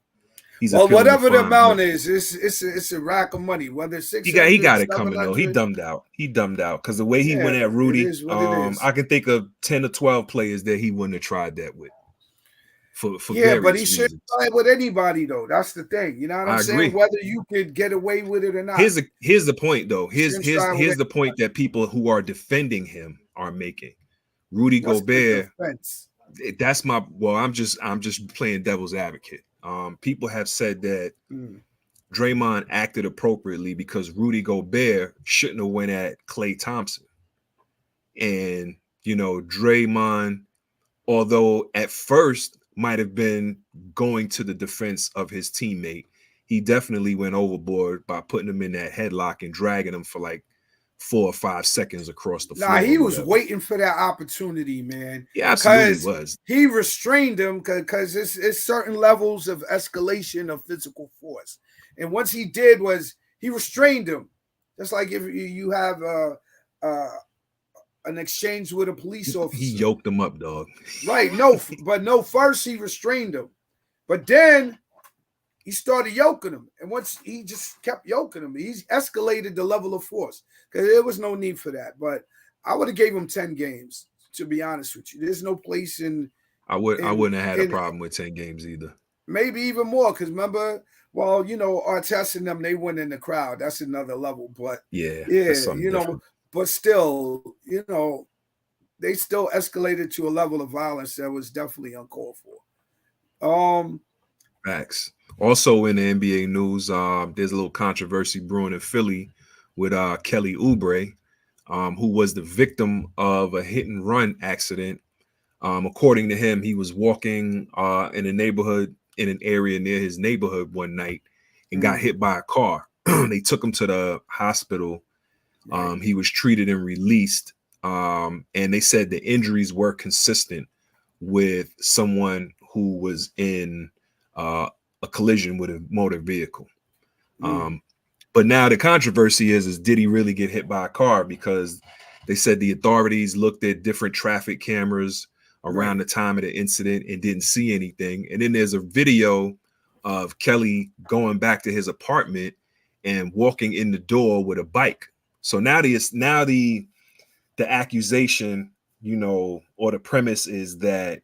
Well, whatever the amount is, it's a rack of money. Whether it's he got it coming though. He dumbed out because the way he went at Rudy, I can think of 10 or 12 players that he wouldn't have tried that with. For but he shouldn't play with anybody though. That's the thing. You know what I'm saying? Agree. Whether you could get away with it or not. Here's the point though. Here's the point that people who are defending him are making. Rudy Gobert. That's my. Well, I'm just playing devil's advocate. People have said that Draymond acted appropriately because Rudy Gobert shouldn't have went at Klay Thompson. And, you know, Draymond, although at first might have been going to the defense of his teammate, he definitely went overboard by putting him in that headlock and dragging him for like 4 or 5 seconds across the floor. Nah, he was waiting for that opportunity, man. Yeah, absolutely was. He restrained him because it's certain levels of escalation of physical force. And once he did was he restrained him. Just like if you have an exchange with a police officer. He yoked him up, dog. Right. First he restrained him. But then he started yoking him. And once he just kept yoking him, he's escalated the level of force. Because there was no need for that. But I would have gave him 10 games, to be honest with you. There's no place in. I wouldn't have had a problem with 10 games either. Maybe even more. Because remember, well, you know, Artest and them, they went in the crowd. That's another level. But yeah, you know, but still, you know, they still escalated to a level of violence that was definitely uncalled for. Facts. Also in the NBA news, there's a little controversy brewing in Philly with Kelly Oubre, who was the victim of a hit and run accident. According to him, he was walking in a neighborhood, in an area near his neighborhood one night and got hit by a car. They took him to the hospital. He was treated and released. And they said the injuries were consistent with someone who was in a collision with a motor vehicle. But now the controversy is did he really get hit by a car? Because they said the authorities looked at different traffic cameras around the time of the incident and didn't see anything. And then there's a video of Kelly going back to his apartment and walking in the door with a bike. So now the accusation, you know, or the premise is that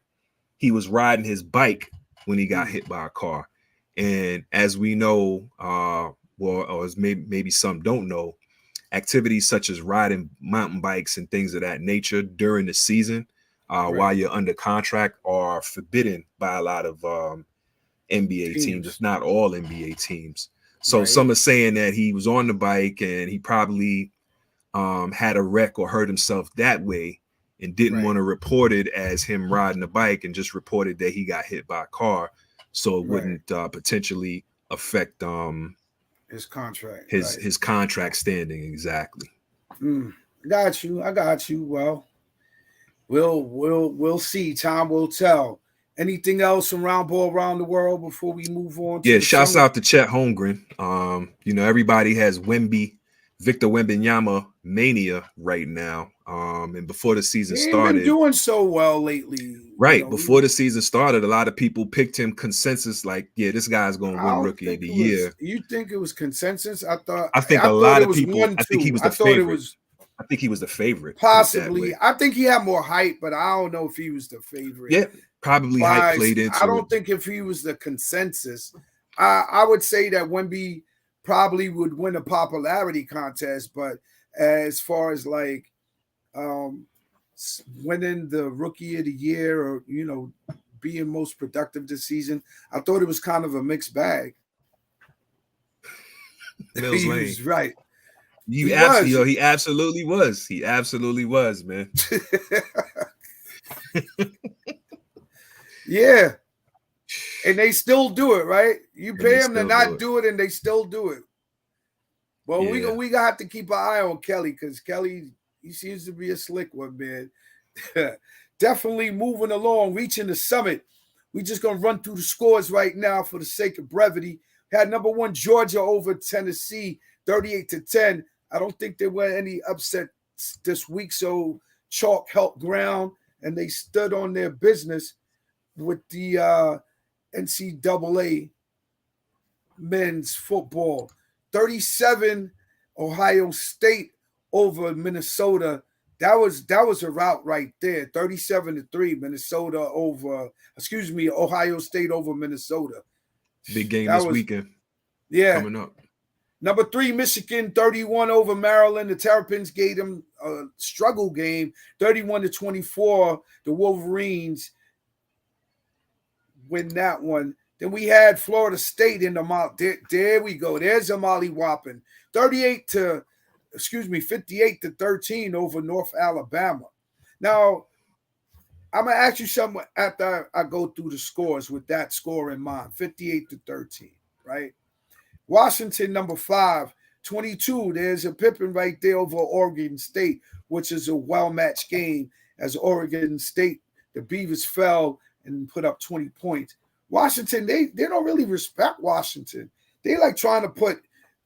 he was riding his bike when he got hit by a car. And as we know, or as maybe some don't know, activities such as riding mountain bikes and things of that nature during the season, while you're under contract, are forbidden by a lot of NBA teams, if not all NBA teams. So some are saying that he was on the bike and he probably had a wreck or hurt himself that way and didn't want to report it as him riding the bike, and just reported that he got hit by a car, so it wouldn't potentially affect his contract, his contract standing. Exactly. I got you. Well, we'll see. Time will tell. Anything else from Round Ball Around the World before we move on? Shouts out to Chet Holmgren. Everybody has Victor Wembanyama mania right now. And before the season started, been doing so well lately. Right. Before the season started, a lot of people picked him consensus, like, this guy's going to win Rookie of the Year. You think it was consensus? I think a lot of people, I think he was the favorite. I think he was the favorite. Possibly. I think he had more hype, but I don't know if he was the favorite. Yeah, probably hype played into it. I don't think if he was the consensus, I would say that Wemby probably would win a popularity contest, but as far as like winning the Rookie of the Year or being most productive this season, I thought it was kind of a mixed bag. Mills Lane. He's right. He absolutely was. He absolutely was, man. Yeah. And they still do it, right? You pay them to not do it, and they still do it. Well, we gonna have to keep an eye on Kelly, because Kelly, he seems to be a slick one, man. Definitely moving along, reaching the summit. We just gonna run through the scores right now for the sake of brevity. Had number 1 Georgia over Tennessee, 38-10. I don't think there were any upsets this week, so chalk held ground and they stood on their business with the NCAA men's football. 37 Ohio State over Minnesota. That was a rout right there. 37-3 Minnesota over, Ohio State over Minnesota. Big game this weekend. Yeah. Coming up. Number 3, Michigan, 31 over Maryland. The Terrapins gave them a struggle game, 31-24. The Wolverines win that one. Then we had Florida State in the mouth. There we go. There's a Molly Whopping. 58-13 over North Alabama. Now, I'm going to ask you something after I go through the scores with that score in mind. 58-13, right? Washington, number 5, 22. There's a Pippin right there over Oregon State, which is a well-matched game, as Oregon State, the Beavers fell and put up 20 points. Washington, they don't really respect Washington. They like trying to put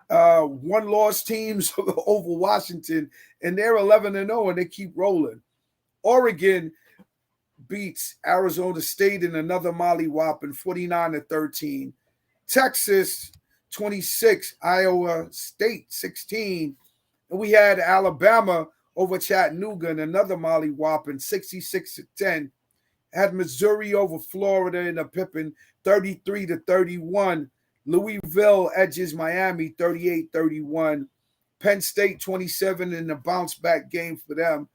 one-loss teams over Washington, and they're 11-0, and they keep rolling. Oregon beats Arizona State in another Molly Whopping, 49-13. Texas, 26, Iowa State 16, and we had Alabama over Chattanooga in another Molly Whopping, 66-10. Had Missouri over Florida in a Pippin, 33-31. Louisville edges Miami, 38-31. Penn State 27 in a bounce back game for them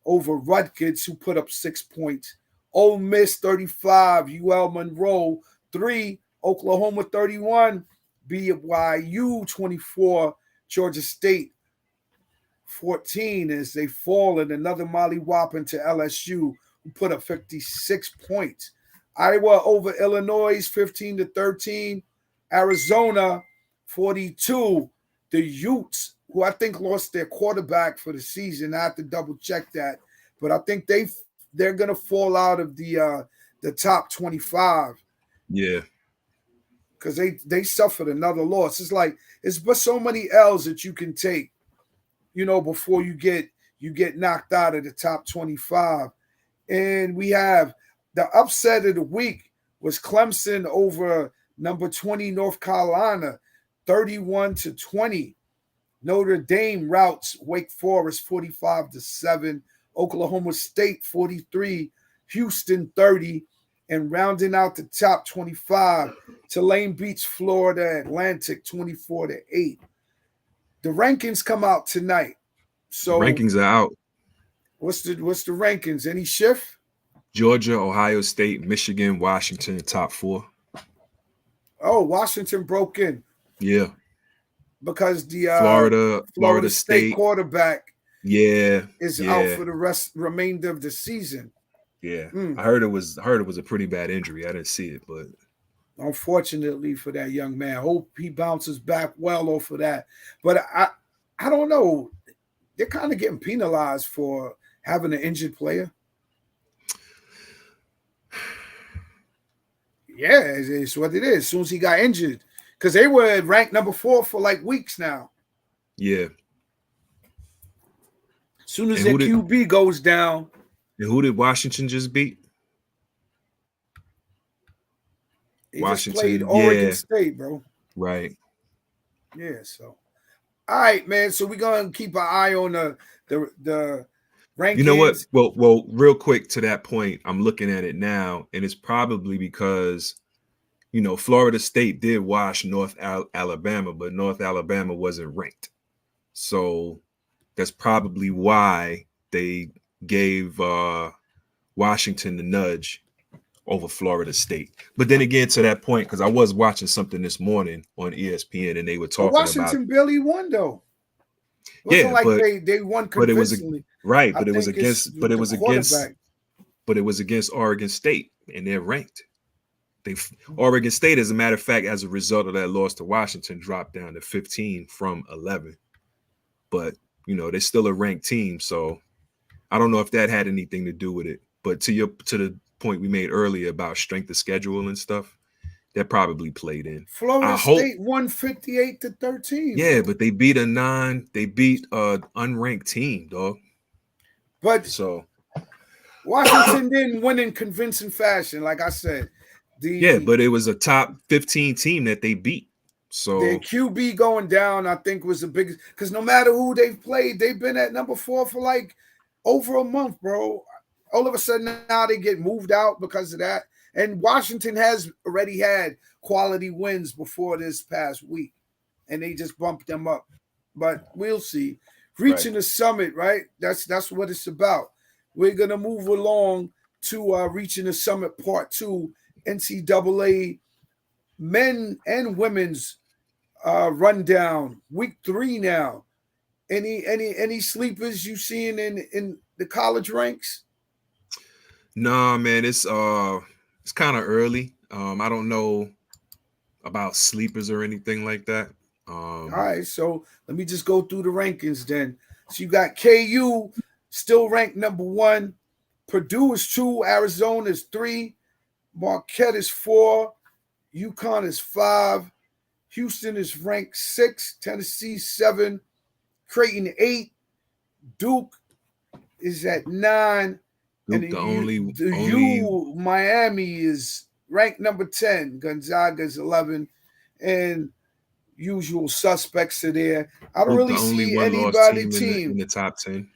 over Rutgers, who put up 6 points. Ole Miss 35, UL Monroe 3, Oklahoma 31. BYU 24, Georgia State 14 as they fall in another Molly Whopping to LSU, who put up 56 points. Iowa over Illinois 15-13. Arizona 42. The Utes, who I think lost their quarterback for the season. I have to double check that, but I think they're gonna fall out of the top 25. Yeah. Because they suffered another loss. It's like it's but so many L's that you can take, before you get knocked out of the top 25. And we have the upset of the week was Clemson over number 20 North Carolina, 31-20. Notre Dame routs Wake Forest 45-7. Oklahoma State 43, Houston 30. And rounding out the top 25, Tulane beats Florida Atlantic 24-8. The rankings come out tonight. So Rankings are out. what's the rankings? Any shift? Georgia, Ohio State, Michigan, Washington, top 4. Oh, Washington broke in. Yeah. Because the Florida State quarterback is yeah. out for the remainder of the season. Yeah. I heard it was a pretty bad injury. I didn't see it, but unfortunately for that young man. Hope he bounces back well off of that. But I don't know. They're kind of getting penalized for having an injured player. Yeah, it's what it is. As soon as he got injured, because they were ranked number 4 for like weeks now. Yeah. As soon as their QB goes down. And who did Washington just beat? They Washington just played Oregon State, bro. Right. Yeah, so. All right, man. So we're gonna keep an eye on the rankings. You know what? Well, real quick to that point, I'm looking at it now, and it's probably because, you know, Florida State did wash North Alabama, but North Alabama wasn't ranked. So that's probably why they gave Washington the nudge over Florida State. But then again, to that point, because I was watching something this morning on ESPN, and they were talking Washington about barely won though. It wasn't like they won convincingly. But it was against Oregon State, and they're ranked. Oregon State, as a matter of fact, as a result of that loss to Washington, dropped down to 15 from 11. But you know, they're still a ranked team, so I don't know if that had anything to do with it. But to the point we made earlier about strength of schedule and stuff, that probably played in. Florida State won 58-13. Yeah, but they beat an unranked team, dog. But so Washington didn't win in convincing fashion, like I said. But it was a top 15 team that they beat. So their QB going down, I think, was the biggest, because no matter who they've played, they've been at number 4 for like over a month, bro. All of a sudden now they get moved out because of that. And Washington has already had quality wins before this past week, and they just bumped them up. But we'll see. Reaching the summit, right? That's what it's about. We're gonna move along to Reaching the Summit Part 2, NCAA men and women's rundown. Week 3 now. Any sleepers you seeing in the college ranks? Nah, man, it's kind of early. I don't know about sleepers or anything like that. All right, so let me just go through the rankings then. So you got KU still ranked number 1. Purdue is 2. Arizona is 3. Marquette is 4. UConn is 5. Houston is ranked 6. Tennessee 7. Creighton 8. Duke is at 9. Duke, and Miami is ranked number 10. Gonzaga is 11. And usual suspects are there. I don't really see anybody team in the top 10.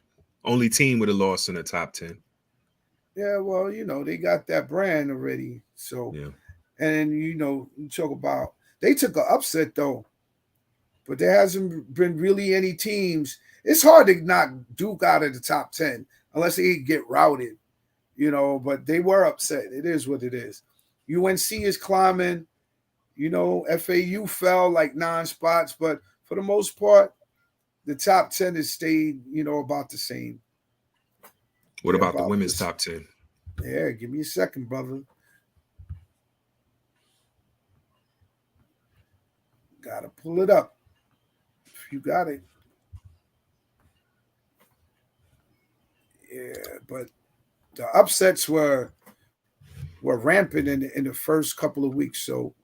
Only team with a loss in the top 10. Yeah, well, you know, they got that brand already. So, yeah. And, you know, you talk about, they took an upset, though. But there hasn't been really any teams. It's hard to knock Duke out of the top 10 unless they get routed, you know, but they were upset. It is what it is. UNC is climbing. You know, FAU fell like 9 spots, but for the most part, the top 10 has stayed, you know, about the same. What about the women's top 10? Yeah, give me a second, brother. Gotta pull it up. If you got it. Yeah, but the upsets were rampant in the first couple of weeks. So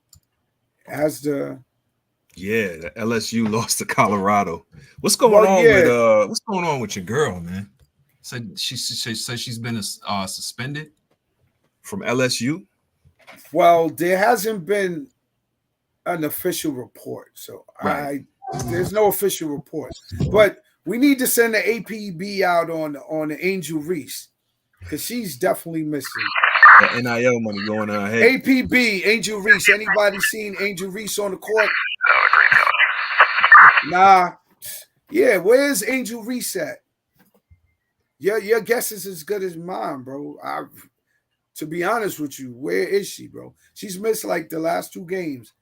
the LSU lost to Colorado. What's going on with your girl, man? Said she's been suspended from LSU. Well, there hasn't been an official report, so there's no official report. But we need to send the APB out on Angel Reese because she's definitely missing. That NIL money going on. Hey, APB, Angel Reese. Anybody seen Angel Reese on the court? Nah. Yeah, where's Angel Reese at? Your guess is as good as mine, bro. To be honest with you, where is she, bro? She's missed like the last 2 games.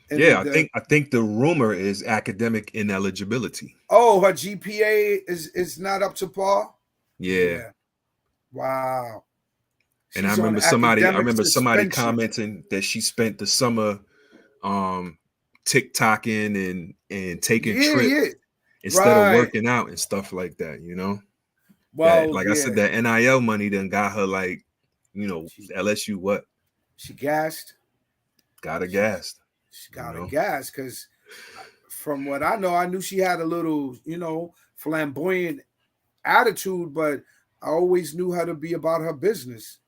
And yeah, I think the rumor is academic ineligibility. Oh, her GPA is not up to par. Yeah. Wow. And I She's remember on somebody academic suspension. commenting that she spent the summer TikToking and taking trips instead of working out and stuff like that, you know. Well, I said, that NIL money then got her like, you know, LSU what? She gassed. Got her gassed. She got her gassed because from what I know, I knew she had a little, you know, flamboyant attitude, but I always knew how to be about her business,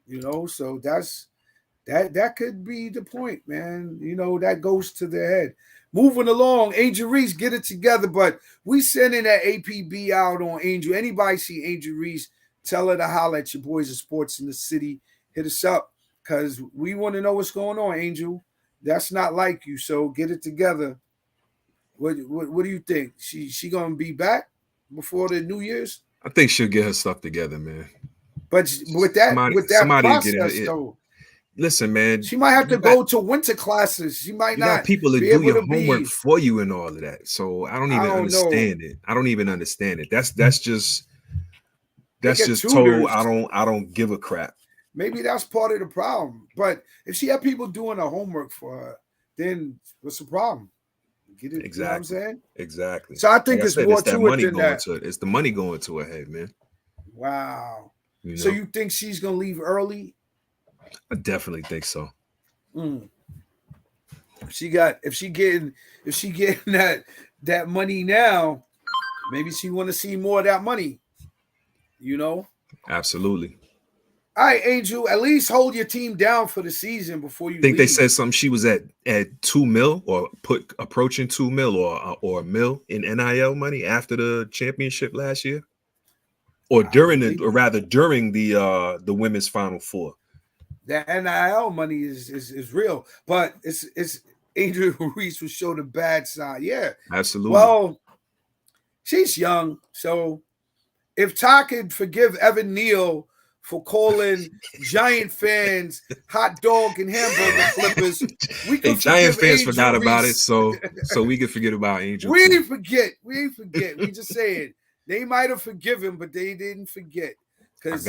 you know. So that could be the point, man. You know, that goes to their head. Moving along, Angel Reese, get it together. But we sending that APB out on Angel. Anybody see Angel Reese, tell her to holler at your boys of sports in the city. Hit us up because we want to know what's going on, Angel. That's not like you, so get it together. What do you think? She gonna be back before the New Year's? I think she'll get her stuff together, man. But with that process, though, listen, man, she might have to go to winter classes. She might not. Got people that do your homework for you and all of that. So I don't even understand it. I don't even understand it. That's just total. I don't give a crap. Maybe that's part of the problem. But if she had people doing her homework for her, then what's the problem? Get it? Exactly. You know what I'm saying? Exactly. So I think it's more to it than that. It's the money going to her head, man. Wow. You know? So you think she's gonna leave early? I definitely think so. If she getting that money now, maybe she want to see more of that money. You know? Absolutely. All right, Angel, at least hold your team down for the season before you leave. They said something. She was at $2 million or approaching $2 million or $1 million in NIL money after the championship last year, or during the women's Final Four. The NIL money is real, but it's Angel Reese will show the bad side. Yeah, absolutely. Well, she's young, so if Ty could forgive Evan Neal for calling Giant fans hot dog and hamburger flippers, we can Giant fans Angel forgot Reese. about it, so we can forget about Angel. We didn't forget. We just saying they might have forgiven, but they didn't forget. Because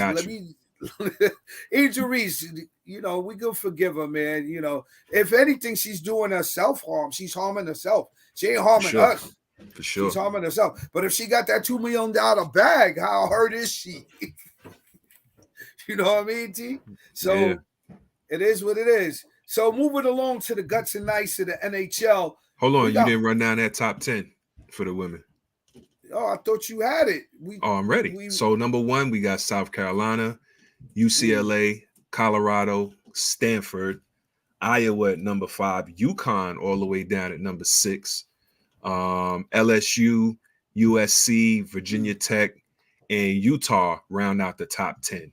Angel Reese, you know, we can forgive her, man. You know, if anything, she's doing herself harm. She's harming herself. She ain't harming us. For sure. She's harming herself. But if she got that $2 million bag, how hurt is she? You know what I mean, T? So It is what it is. So moving along to the guts and nice of the NHL. Hold on, you didn't run down that top 10 for the women. Oh, I thought you had it. I'm ready. So number 1, we got South Carolina, UCLA, Colorado, Stanford, Iowa at number 5, UConn all the way down at number 6, LSU, USC, Virginia Tech, and Utah round out the top 10.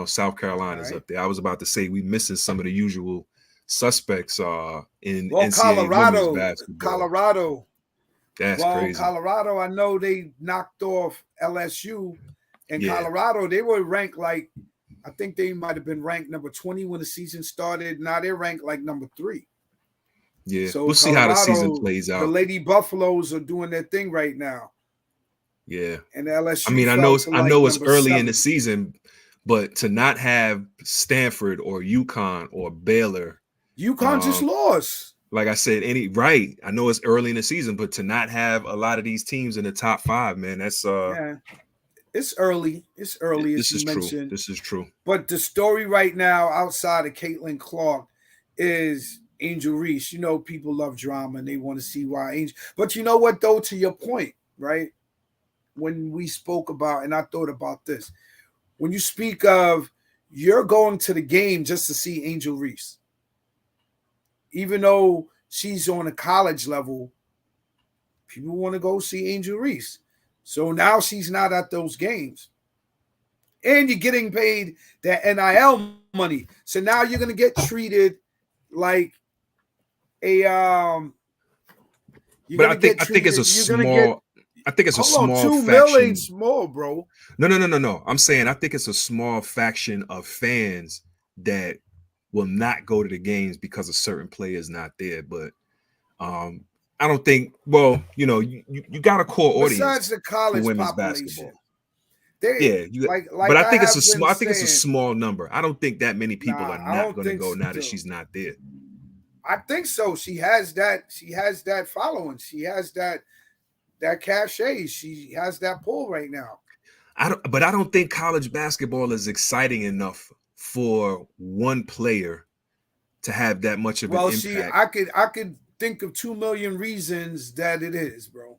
South Carolina's up there. I was about to say we missing some of the usual suspects in NCAA women's basketball. Colorado. That's crazy. Colorado, I know they knocked off LSU. And Colorado, they were ranked I think they might have been ranked number 20 when the season started. Now they're ranked like number 3. Yeah, so we'll see how the season plays out. The Lady Buffaloes are doing their thing right now. Yeah, and LSU. I mean, I know it's early in the season, but to not have Stanford or UConn or Baylor, UConn just lost. Like I said, I know it's early in the season, but to not have a lot of these teams in the top 5, man, that's it's early. It's early. This is true. This is true. But the story right now, outside of Caitlin Clark, is Angel Reese. You know, people love drama and they want to see why Angel. But you know what, though, to your point, right? When we spoke about, and I thought about this, when you speak of you're going to the game just to see Angel Reese, even though she's on a college level, people want to go see Angel Reese. So now she's not at those games. and you're getting paid that NIL money. So now you're gonna get treated like a But I think it's a small. I think it's a small $2 faction. million small, bro. No. I'm saying I think it's a small faction of fans that will not go to the games because a certain player's not there. But I don't think. Well, you know, you got a core audience Besides the college for women's population. basketball. They, Yeah, like but I think it's a have small. been I think it's a saying- small number. I don't think that many people Nah, are I not don't going to think go now that so. she's not there. I think so. She has that. She has that following. She has that cachet. She has that pull right now. But I don't think college basketball is exciting enough for one player to have that much of an impact. See, I could think of 2 million reasons that it is, bro.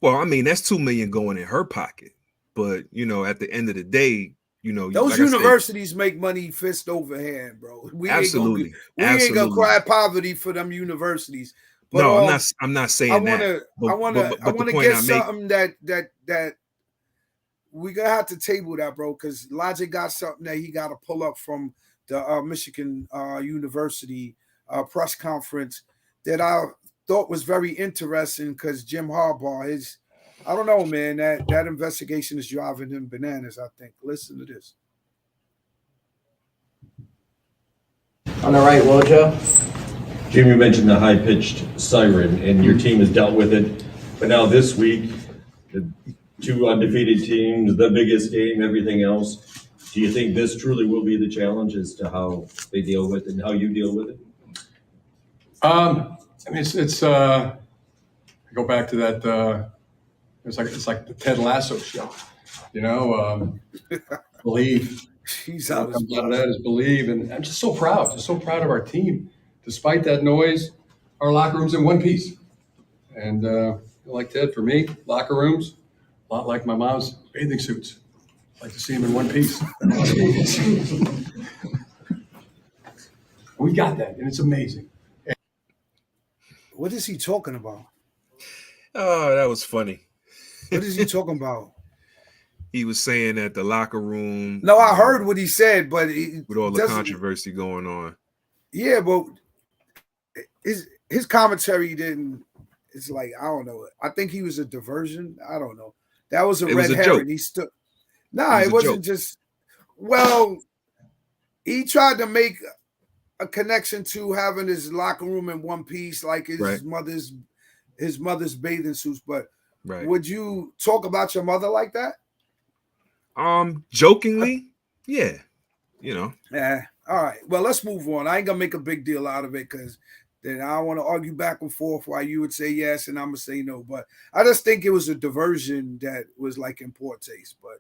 Well, I mean, that's 2 million going in her pocket. But you know, at the end of the day, you know, Those like universities make money fist over hand, bro. We absolutely, ain't gonna cry poverty for them universities. But, no, I'm not saying that. I want to get something that we gonna have to table that, bro, because Logic got something that he got to pull up from the Michigan University press conference that I thought was very interesting because Jim Harbaugh, I don't know, man, that investigation is driving him bananas, I think. Listen to this. On the right, Wojo. Jim, you mentioned the high-pitched siren, and your team has dealt with it. But now this week, the 2 undefeated teams, the biggest game, everything else. Do you think this truly will be the challenge as to how they deal with it and how you deal with it? I mean, it's I go back to that. It's like the Ted Lasso show, you know. Believe. He's out. Comes out of that is believe, and I'm just so proud of our team. Despite that noise, our locker room's in one piece. And like Ted, for me, locker rooms, a lot like my mom's bathing suits. I like to see them in one piece. We got that, and it's amazing. What is he talking about? Oh, that was funny. What is he talking about? He was saying that the locker room. No, I heard what he said, but with all the controversy going on. Yeah, but his commentary didn't. It's like, I don't know. I think he was a diversion. I don't know. That was a red herring. He stood. Nah, it wasn't just. Well, he tried to make a connection to having his locker room in one piece, like his mother's bathing suits. But would you talk about your mother like that? Jokingly, yeah, you know. Yeah. All right. Well, let's move on. I ain't gonna make a big deal out of it because then I want to argue back and forth why you would say yes and I'm gonna say no. But I just think it was a diversion that was like in poor taste. But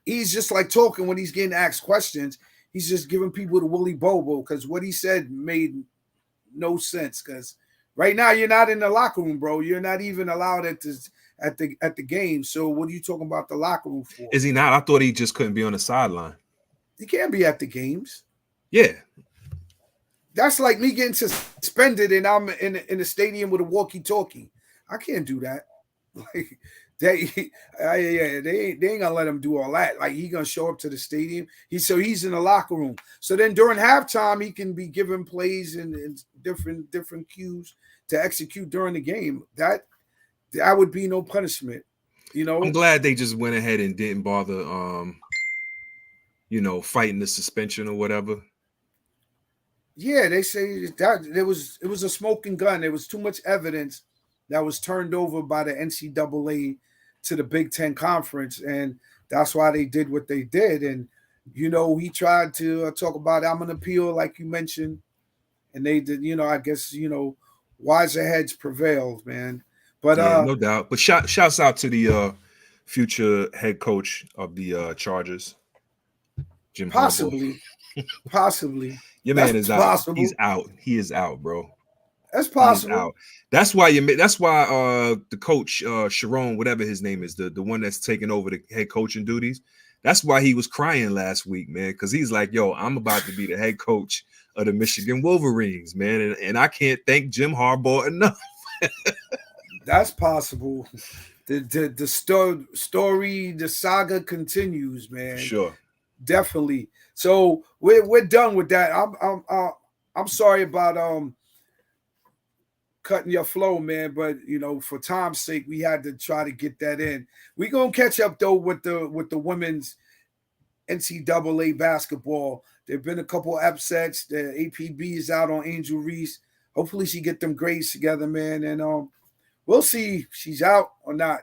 he's just like talking when he's getting asked questions. He's just giving people the Willy Bobo because what he said made no sense. Because right now you're not in the locker room, bro. You're not even allowed at the game. So what are you talking about the locker room for? Is he not? I thought he just couldn't be on the sideline. He can't be at the games. Yeah. That's like me getting suspended and I'm in the stadium with a walkie-talkie. I can't do that. Like they ain't gonna let him do all that. Like he gonna show up to the stadium. He's in the locker room. So then during halftime, he can be given plays and different cues to execute during the game. That would be no punishment. You know, I'm glad they just went ahead and didn't bother fighting the suspension or whatever. Yeah, they say that it was a smoking gun. There was too much evidence that was turned over by the NCAA to the Big Ten Conference, and that's why they did what they did. And he tried to talk about I'm gonna appeal, like you mentioned, and they did. I guess wiser heads prevailed, man. But yeah, no doubt. But shouts out to the future head coach of the Chargers, Jim Harbaugh. Possibly. Your man is out. He's out. He is out, bro. That's possible. That's why the coach Sharon, whatever his name is, the one that's taking over the head coaching duties. That's why he was crying last week, man, because he's like, "Yo, I'm about to be the head coach of the Michigan Wolverines, man, and I can't thank Jim Harbaugh enough." That's possible. story, the saga continues, man. Sure. Definitely. So we're done with that. I'm sorry about cutting your flow, man, but for time's sake, we had to try to get that in. We're gonna catch up though with the women's NCAA basketball. There've been a couple upsets. The APB is out on Angel Reese. Hopefully she get them grades together, man, and we'll see if she's out or not.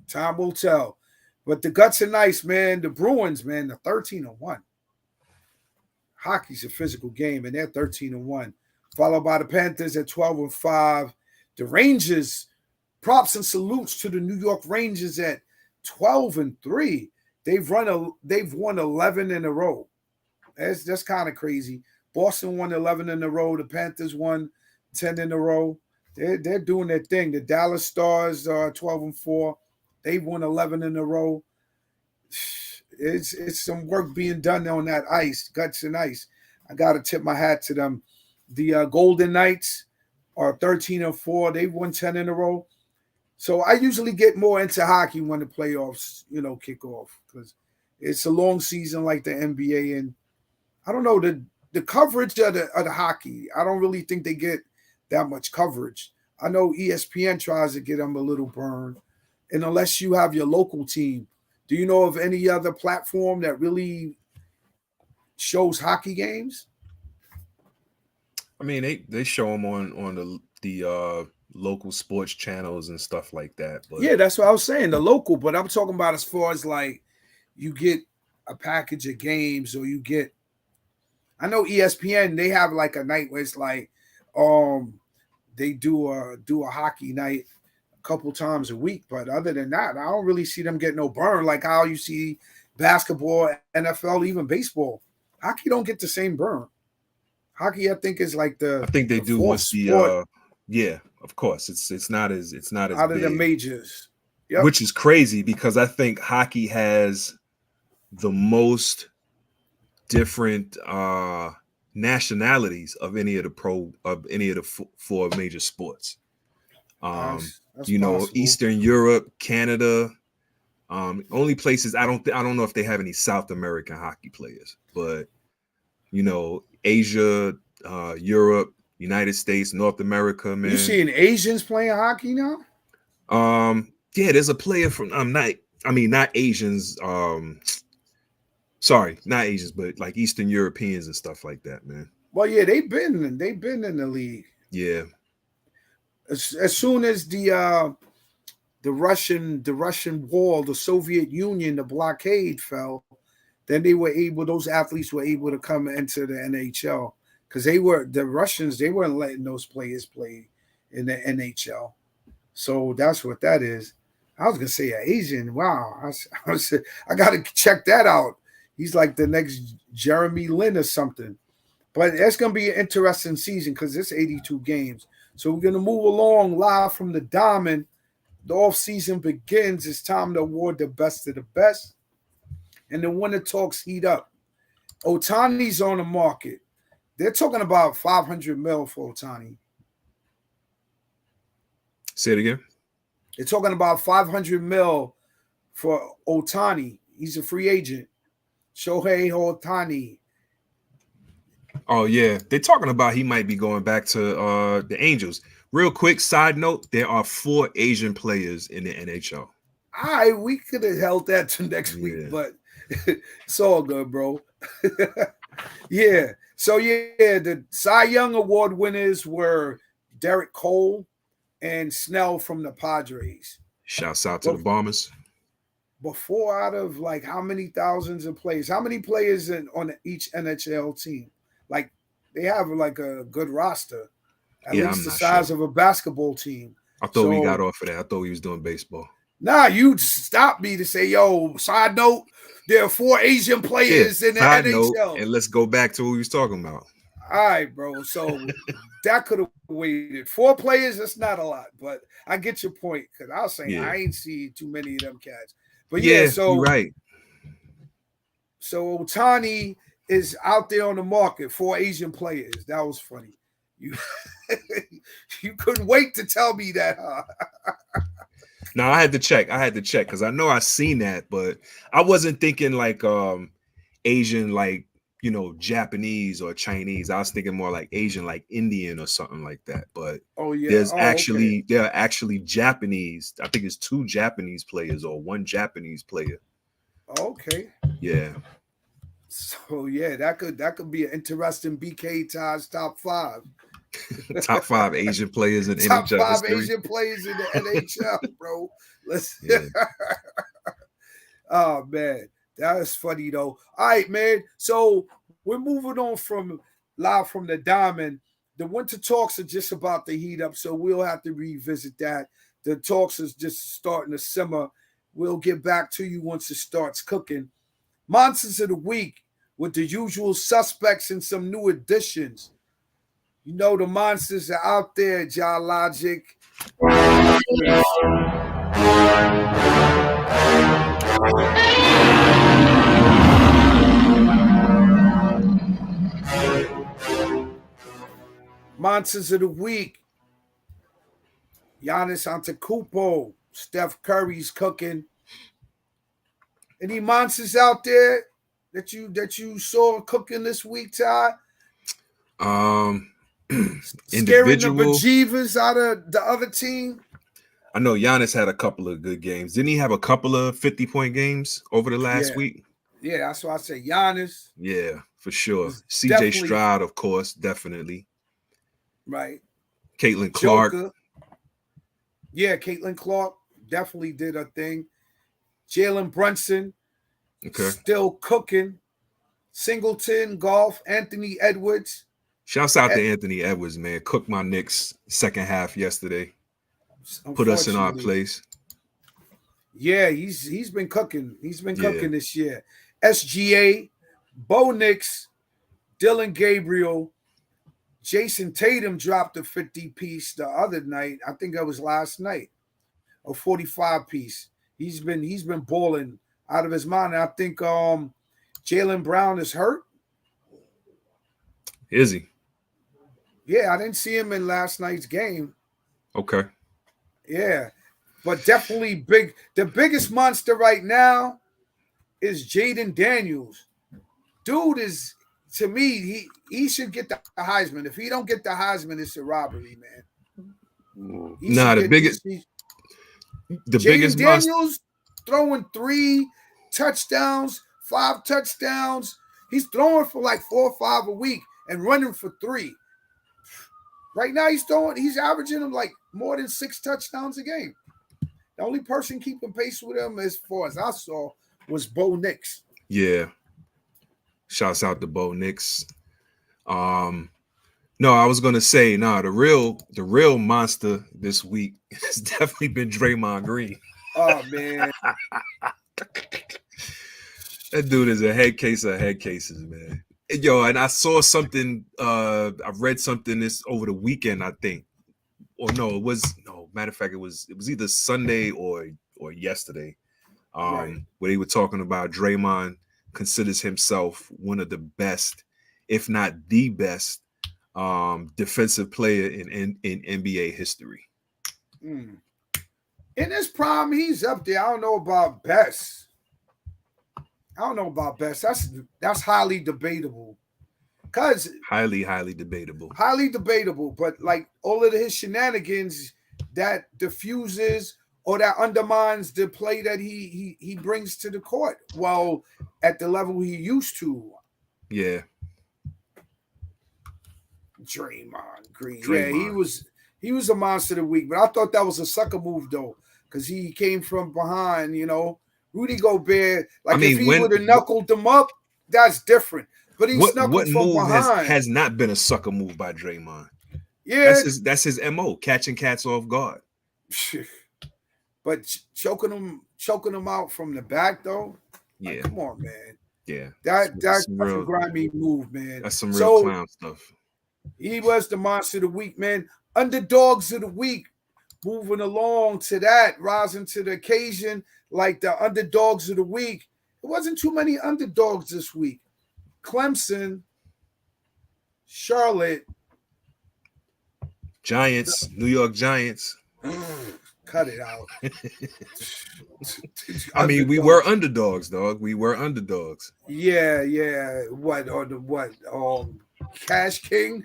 Time will tell. But the guts are nice, man. The Bruins, man, the 13-1. Hockey's a physical game, and they're 13-1. Followed by the Panthers at 12-5. The Rangers, props and salutes to the New York Rangers at 12-3. They've won 11 in a row. That's kind of crazy. Boston won 11 in a row. The Panthers won 10 in a row. They're doing their thing. The Dallas Stars are 12-4. They've won 11 in a row. It's some work being done on that ice, guts and ice. I got to tip my hat to them. The Golden Knights are 13-4. They've won 10 in a row. So I usually get more into hockey when the playoffs, kick off because it's a long season like the NBA. And I don't know, the coverage of the hockey, I don't really think they get that much coverage. I know ESPN tries to get them a little burn. And unless you have your local team, do you know of any other platform that really shows hockey games? I mean, they show them on the local sports channels and stuff like that. But yeah, that's what I was saying, the local. But I'm talking about as far as like you get a package of games, or you get. I know ESPN, they have like a night where it's like, they do a hockey night a couple times a week. But other than that, I don't really see them get no burn like how you see basketball, NFL, even baseball. Hockey don't get the same burn. Hockey, I think, is like I think they do once the yeah, of course. It's not as out big, of the majors. Yep. Which is crazy because I think hockey has the most different nationalities of any of the four major sports. That's possible. Eastern Europe, Canada, only places I don't know if they have any South American hockey players, but Asia, Europe, United States, North America, man. You seeing Asians playing hockey now? Yeah, there's a player from not Asians, sorry, not Asians, but like Eastern Europeans and stuff like that, man. Well, yeah, they've been in the league. Yeah. As soon as the Russian wall, the Soviet Union, the blockade fell, then those athletes were able to come into the NHL because the Russians, they weren't letting those players play in the NHL. So that's what that is. I was gonna say an Asian. Wow, I got to check that out. He's like the next Jeremy Lin or something. But it's gonna be an interesting season because it's 82 games. So we're gonna move along live from the Diamond. The off season begins. It's time to award the best of the best. And the winner talks heat up. Ohtani's on the market. They're talking about $500 million for Ohtani. Say it again. They're talking about $500 million for Ohtani. He's a free agent. Shohei Ohtani. Oh yeah, they're talking about he might be going back to the Angels. Real quick side note: there are 4 Asian players in the NHL. We could have held that to next week, but it's all good, bro. Yeah. So yeah, the Cy Young Award winners were Derek Cole and Snell from the Padres. Shouts out to the Bombers. But 4 out of like how many thousands of players? How many players on each NHL team? Like they have like a good roster, at least the size of a basketball team. I thought we got off of that. I thought we was doing baseball. Nah, you stopped me to say, yo, side note, there are 4 Asian players in the NHL. And let's go back to what we was talking about. All right, bro. So that could have waited. 4 players, that's not a lot, but I get your point. Because I was saying I ain't see too many of them cats. But so you're right. So Ohtani is out there on the market, 4 Asian players. That was funny. You couldn't wait to tell me that, huh? No, I had to check. Because I know I seen that, but I wasn't thinking like Asian, like Japanese or Chinese. I was thinking more like Asian, like Indian or something like that. But Oh yeah. there Okay. are actually Japanese. I think it's 2 Japanese players or 1 Japanese player. Okay. Yeah. So yeah, that could be an interesting BK Ties top 5. Top 5 Asian players in Top NHL 5 history. Asian players in the NHL, bro. Let's. Yeah. Oh man, that is funny though. All right, man. So we're moving on from live from the Diamond. The winter talks are just about to heat up, so we'll have to revisit that. The talks is just starting to simmer. We'll get back to you once it starts cooking. Monsters of the Week with the usual suspects and some new additions. You know the monsters are out there, John Logic. Monsters of the Week. Giannis Antetokounmpo. Steph Curry's cooking. Any monsters out there that you saw cooking this week, Ty? Scaring the Individual. bejeevers out of the other team. I know Giannis had a couple of good games. Didn't he have a couple of 50-point games over the last week? Yeah, that's why I say Giannis. Yeah, for sure. Was CJ definitely- Stroud, of course, definitely. Right. Caitlin Clark. Joker. Yeah, Caitlin Clark definitely did her thing. Jalen Brunson. Okay. Still cooking. Singleton, Golf, Anthony Edwards. Shouts out to Anthony Edwards, man. Cooked my Knicks second half yesterday. Put us in our Unfortunately. place. Yeah, he's been cooking. He's been cooking this year. SGA, Bo Nix, Dylan Gabriel, Jason Tatum dropped a 50-piece the other night. I think that was last night. A 45-piece. He's been balling out of his mind. I think Jaylen Brown is hurt. Is he? Yeah, I didn't see him in last night's game. Okay. Yeah, but definitely big. The biggest monster right now is Jaden Daniels. Dude is, to me, he should get the Heisman. If he don't get the Heisman, it's a robbery, man. The biggest Jaden monster. Daniels throwing 3 touchdowns, 5 touchdowns. He's throwing for like 4 or 5 a week and running for 3. Right now, he's averaging them like more than 6 touchdowns a game. The only person keeping pace with him, as far as I saw, was Bo Nix. Yeah. Shouts out to Bo Nix. No, I was gonna say, the real monster this week has definitely been Draymond Green. Oh man. That dude is a head case of head cases, man. Yo, and I saw something, I read something this over the weekend, I think. Matter of fact, it was either Sunday or yesterday. Right. Where they were talking about Draymond considers himself one of the best, if not the best, defensive player in NBA history. In his prime, he's up there. I don't know about best. That's highly debatable. Cause Highly debatable. highly debatable, but like all of his shenanigans that diffuses or that undermines the play that he brings to the court. Well, at the level he used to. Yeah. Draymond Green. Draymond. Yeah, he was a monster of the week, but I thought that was a sucker move though, because he came from behind, Rudy Gobert. Like, if he would have knuckled them up, that's different. But he snuck what from move behind. has not been a sucker move by Draymond? Yeah, that's his MO, catching cats off guard. But choking them out from the back though. Yeah, like, come on, man. Yeah, That's a grimy move, man. That's some real clown stuff. He was the monster of the week, man. Underdogs of the week. Moving along to that, rising to the occasion, like the underdogs of the week. It wasn't too many underdogs this week. Clemson, Charlotte, Giants, New York Giants. Cut it out. I mean, we were underdogs, dog. We were underdogs. Yeah. What or the what? Cash King.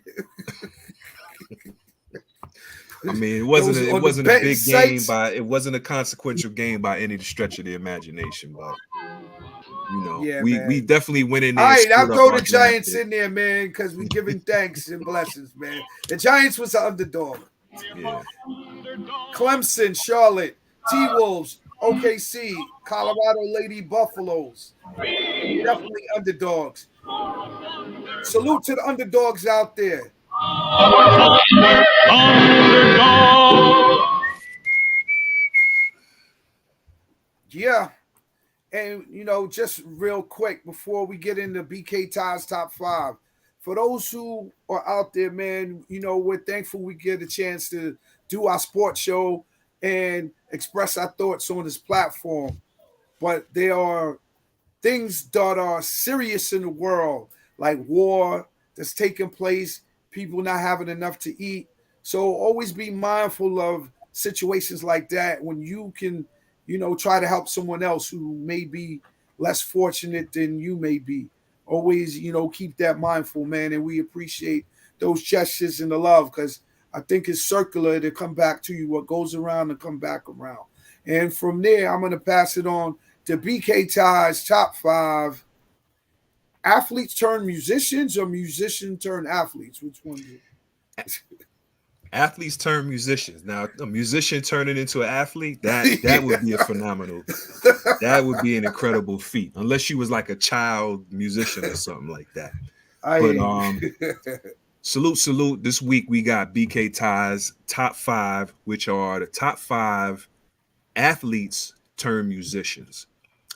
I mean, it wasn't Those a, on it the wasn't a betting big game sites? it wasn't a consequential game by any stretch of the imagination, but you know, Yeah, we man. definitely went in there. All and right, I'll screwed up throw our the Giants draft in there, man, because we giving thanks and blessings, man. The Giants was the underdog. pick. Yeah. Clemson, Charlotte, T-Wolves, OKC, Colorado Lady Buffaloes. Definitely underdogs. Salute to the underdogs out there. Yeah. And, just real quick before we get into BK Ties Top 5, for those who are out there, man, we're thankful we get a chance to do our sports show and express our thoughts on this platform. But there are things that are serious in the world, like war that's taking place, people not having enough to eat. So always be mindful of situations like that when you can, try to help someone else who may be less fortunate than you may be. Always, keep that mindful, man. And we appreciate those gestures and the love, because I think it's circular to come back to you. What goes around and come back around. And from there, I'm going to pass it on to BK Ties Top 5. Athletes turn musicians or musician turn athletes? Which one? Athletes turn musicians. Now, a musician turning into an athlete, that would be a phenomenal. That would be an incredible feat, unless you was like a child musician or something like that. Salute. This week we got BK Ties Top 5, which are the top 5 athletes turned musicians.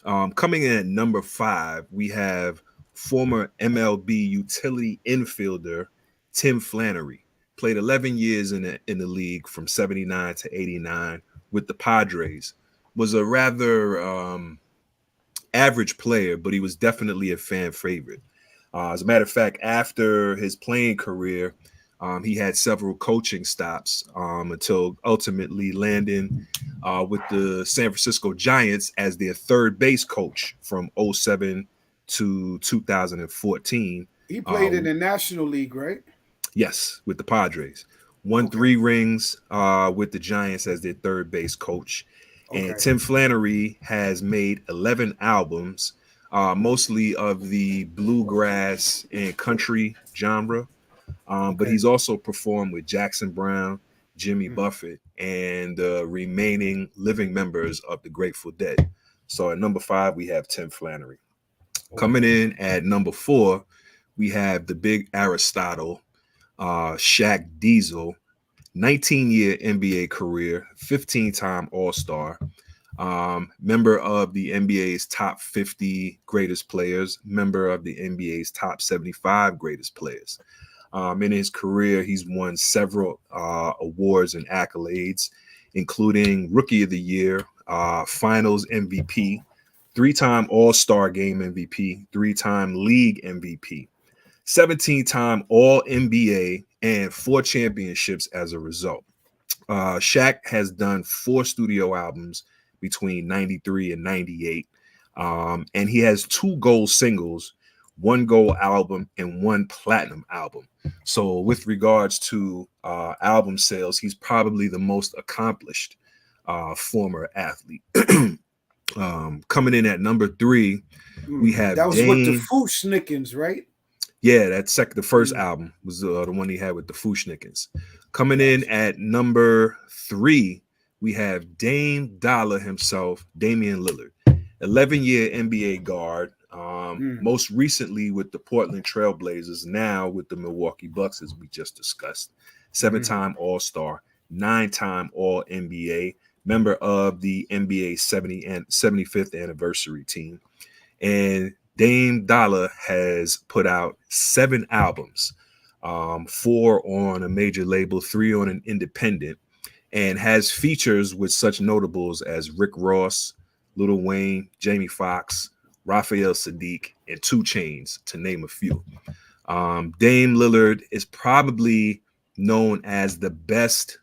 Coming in at number 5, we have former MLB utility infielder Tim Flannery. Played 11 years in the league from 79 to 89 with the Padres. Was a rather average player, but he was definitely a fan favorite. As a matter of fact, after his playing career, he had several coaching stops until ultimately landing with the San Francisco Giants as their third base coach from 2007 to 2014. He played in the National League, right? Yes, with the Padres. Won 3 rings with the Giants as their third base coach. And Tim Flannery has made 11 albums, mostly of the bluegrass and country genre. But he's also performed with Jackson Brown, Jimmy Buffett, and the remaining living members of the Grateful Dead. So at number 5, we have Tim Flannery. Coming in at number 4, we have the big Aristotle, Shaq Diesel, 19-year NBA career, 15-time All-Star, member of the NBA's top 50 greatest players, member of the NBA's top 75 greatest players. In his career, he's won several awards and accolades, including Rookie of the Year, Finals MVP, 3-time All-Star Game MVP, 3-time League MVP, 17-time All-NBA, and 4 championships as a result. Shaq has done 4 studio albums between 93 and 98, and he has 2 gold singles, 1 gold album, and 1 platinum album. So with regards to album sales, he's probably the most accomplished former athlete. Coming in at number 3, we have that was Dame. with the Fu-Schnickens, right? Yeah, the first album was the one he had with the Fu-Schnickens. Coming in at number 3, we have Dame Dollar himself, Damian Lillard, 11-year NBA guard, most recently with the Portland Trailblazers, now with the Milwaukee Bucks, as we just discussed. 7-time All-Star, 9-time All-NBA, member of the NBA 75th anniversary team. And Dame Dollar has put out 7 albums, 4 on a major label, 3 on an independent, and has features with such notables as Rick Ross, Lil Wayne, Jamie Foxx, Raphael Sadiq, and 2 Chainz, to name a few. Dame Lillard is probably known as the best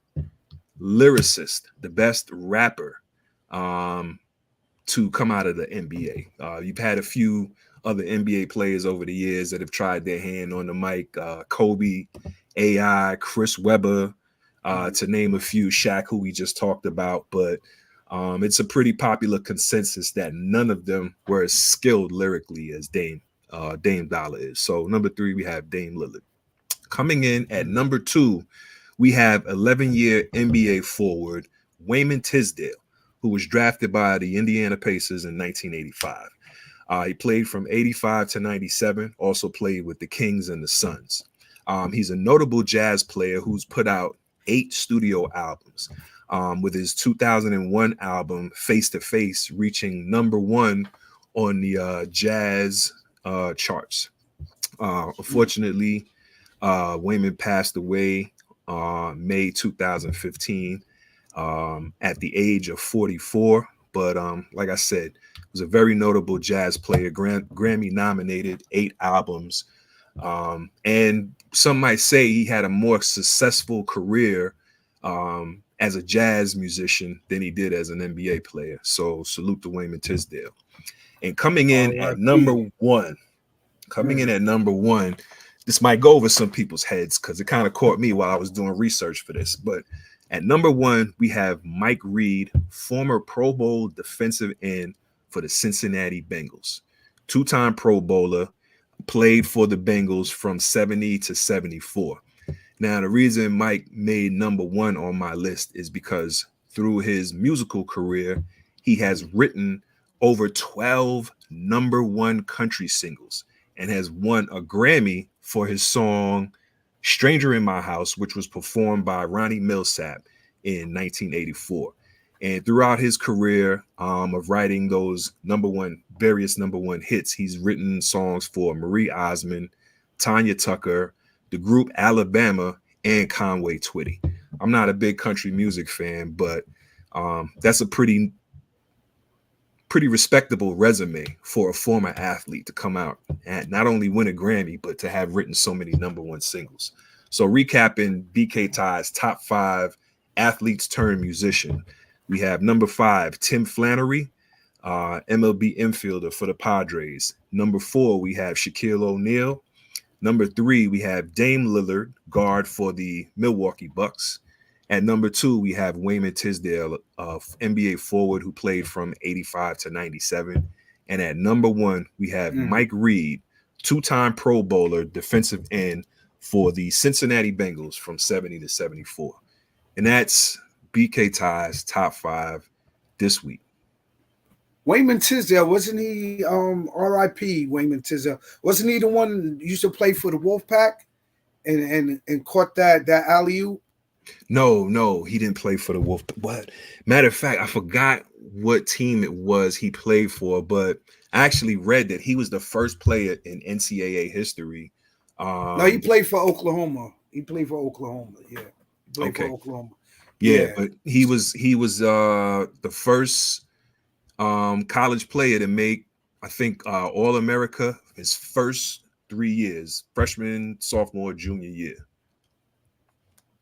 lyricist, the best rapper to come out of the NBA. You've had a few other NBA players over the years that have tried their hand on the mic. Kobe, AI, Chris Webber, to name a few, Shaq, who we just talked about. But it's a pretty popular consensus that none of them were as skilled lyrically as Dame Dollar is. So number 3, we have Dame Lillard. Coming in at number 2, we have 11-year NBA forward Wayman Tisdale, who was drafted by the Indiana Pacers in 1985. He played from 85 to 97, also played with the Kings and the Suns. He's a notable jazz player who's put out 8 studio albums, with his 2001 album Face to Face reaching number 1 on the jazz charts. Unfortunately, Wayman passed away May 2015 at the age of 44. But like I said, he was a very notable jazz player, Grammy nominated, 8 albums. And some might say he had a more successful career as a jazz musician than he did as an NBA player. So salute to Wayman Tisdale. And coming in at number 1, this might go over some people's heads because it kind of caught me while I was doing research for this. But at number 1, we have Mike Reed, former Pro Bowl defensive end for the Cincinnati Bengals. 2-time Pro Bowler, played for the Bengals from 70 to 74. Now, the reason Mike made number 1 on my list is because through his musical career, he has written over 12 number 1 country singles and has won a Grammy for his song Stranger in My House, which was performed by Ronnie Milsap in 1984. And throughout his career of writing those various number one hits, he's written songs for Marie Osmond, Tanya Tucker, the group Alabama, and Conway Twitty. I'm not a big country music fan, but that's a pretty respectable resume for a former athlete to come out and not only win a Grammy, but to have written so many number 1 singles. So recapping BK Ty's top 5 athletes turned musician, we have number 5, Tim Flannery, MLB infielder for the Padres. Number 4, we have Shaquille O'Neal. Number 3, we have Dame Lillard, guard for the Milwaukee Bucks. At number 2, we have Wayman Tisdale, NBA forward who played from 85 to 97. And at number 1, we have Mike Reed, 2-time Pro Bowler, defensive end for the Cincinnati Bengals from 70 to 74. And that's BK Ty's top 5 this week. Wayman Tisdale, wasn't he R.I.P. Wayman Tisdale? Wasn't he the one who used to play for the Wolfpack and caught that alley-oop? No, he didn't play for the Wolf. What? Matter of fact, I forgot what team it was he played for, but I actually read that he was the first player in NCAA history. No, he played for Oklahoma. Yeah. He played for Oklahoma. Yeah, but he was the first college player to make, I think, All-America his first 3 years, freshman, sophomore, junior year.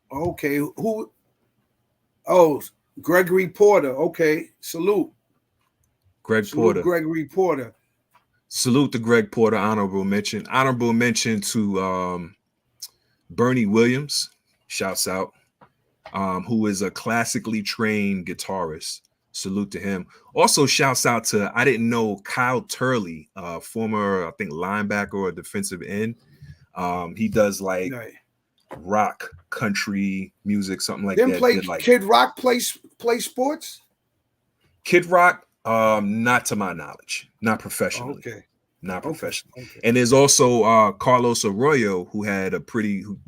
Okay, who? Oh, Gregory Porter. Okay, salute. Gregory Porter. Salute to Greg Porter. Honorable mention. Honorable mention to Bernie Williams. Shouts out. Who is a classically trained guitarist. Salute to him. Also, shouts out to, I didn't know, Kyle Turley, former, I think, linebacker or defensive end. He does like rock, country music, something like that. Kid Rock play sports? Kid Rock, not to my knowledge, not professionally. Okay. Not professionally. Okay. And there's also Carlos Arroyo, who had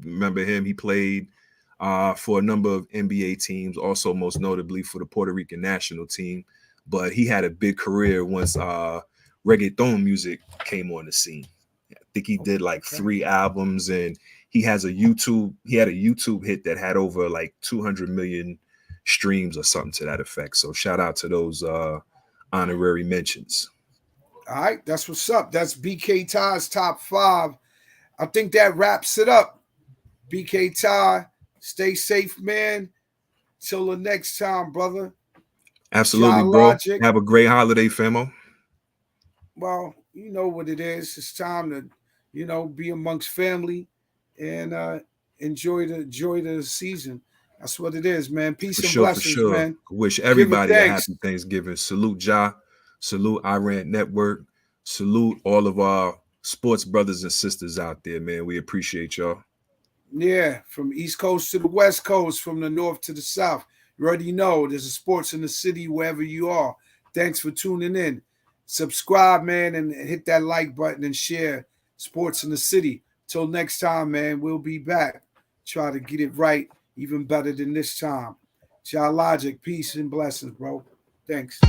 remember him? He played for a number of NBA teams, also most notably for the Puerto Rican national team. But he had a big career once reggaeton music came on the scene. I think he did like 3 albums, and he had a YouTube hit that had over like 200 million streams or something to that effect. So shout out to those honorary mentions. All right, that's what's up. That's BK Ty's top 5. I think that wraps it up. BK Ty, stay safe, man. Till the next time, brother. Absolutely, John bro. Logic. Have a great holiday, famo. Well, you know what it is. It's time to, be amongst family and enjoy the season. That's what it is, man. Peace For and sure, for blessings, sure. man. Wish everybody a thanks. happy Thanksgiving. Salute Ja. Salute Iran Network. Salute all of our sports brothers and sisters out there, man. We appreciate y'all. Yeah, from East Coast to the West Coast, from the North to the South. You already know there's a sports in the city wherever you are. Thanks for tuning in. Subscribe, man, and hit that like button and share Sports in the City. Till next time, man, we'll be back. Try to get it right even better than this time. Ja Logic, peace and blessings, bro. Thanks.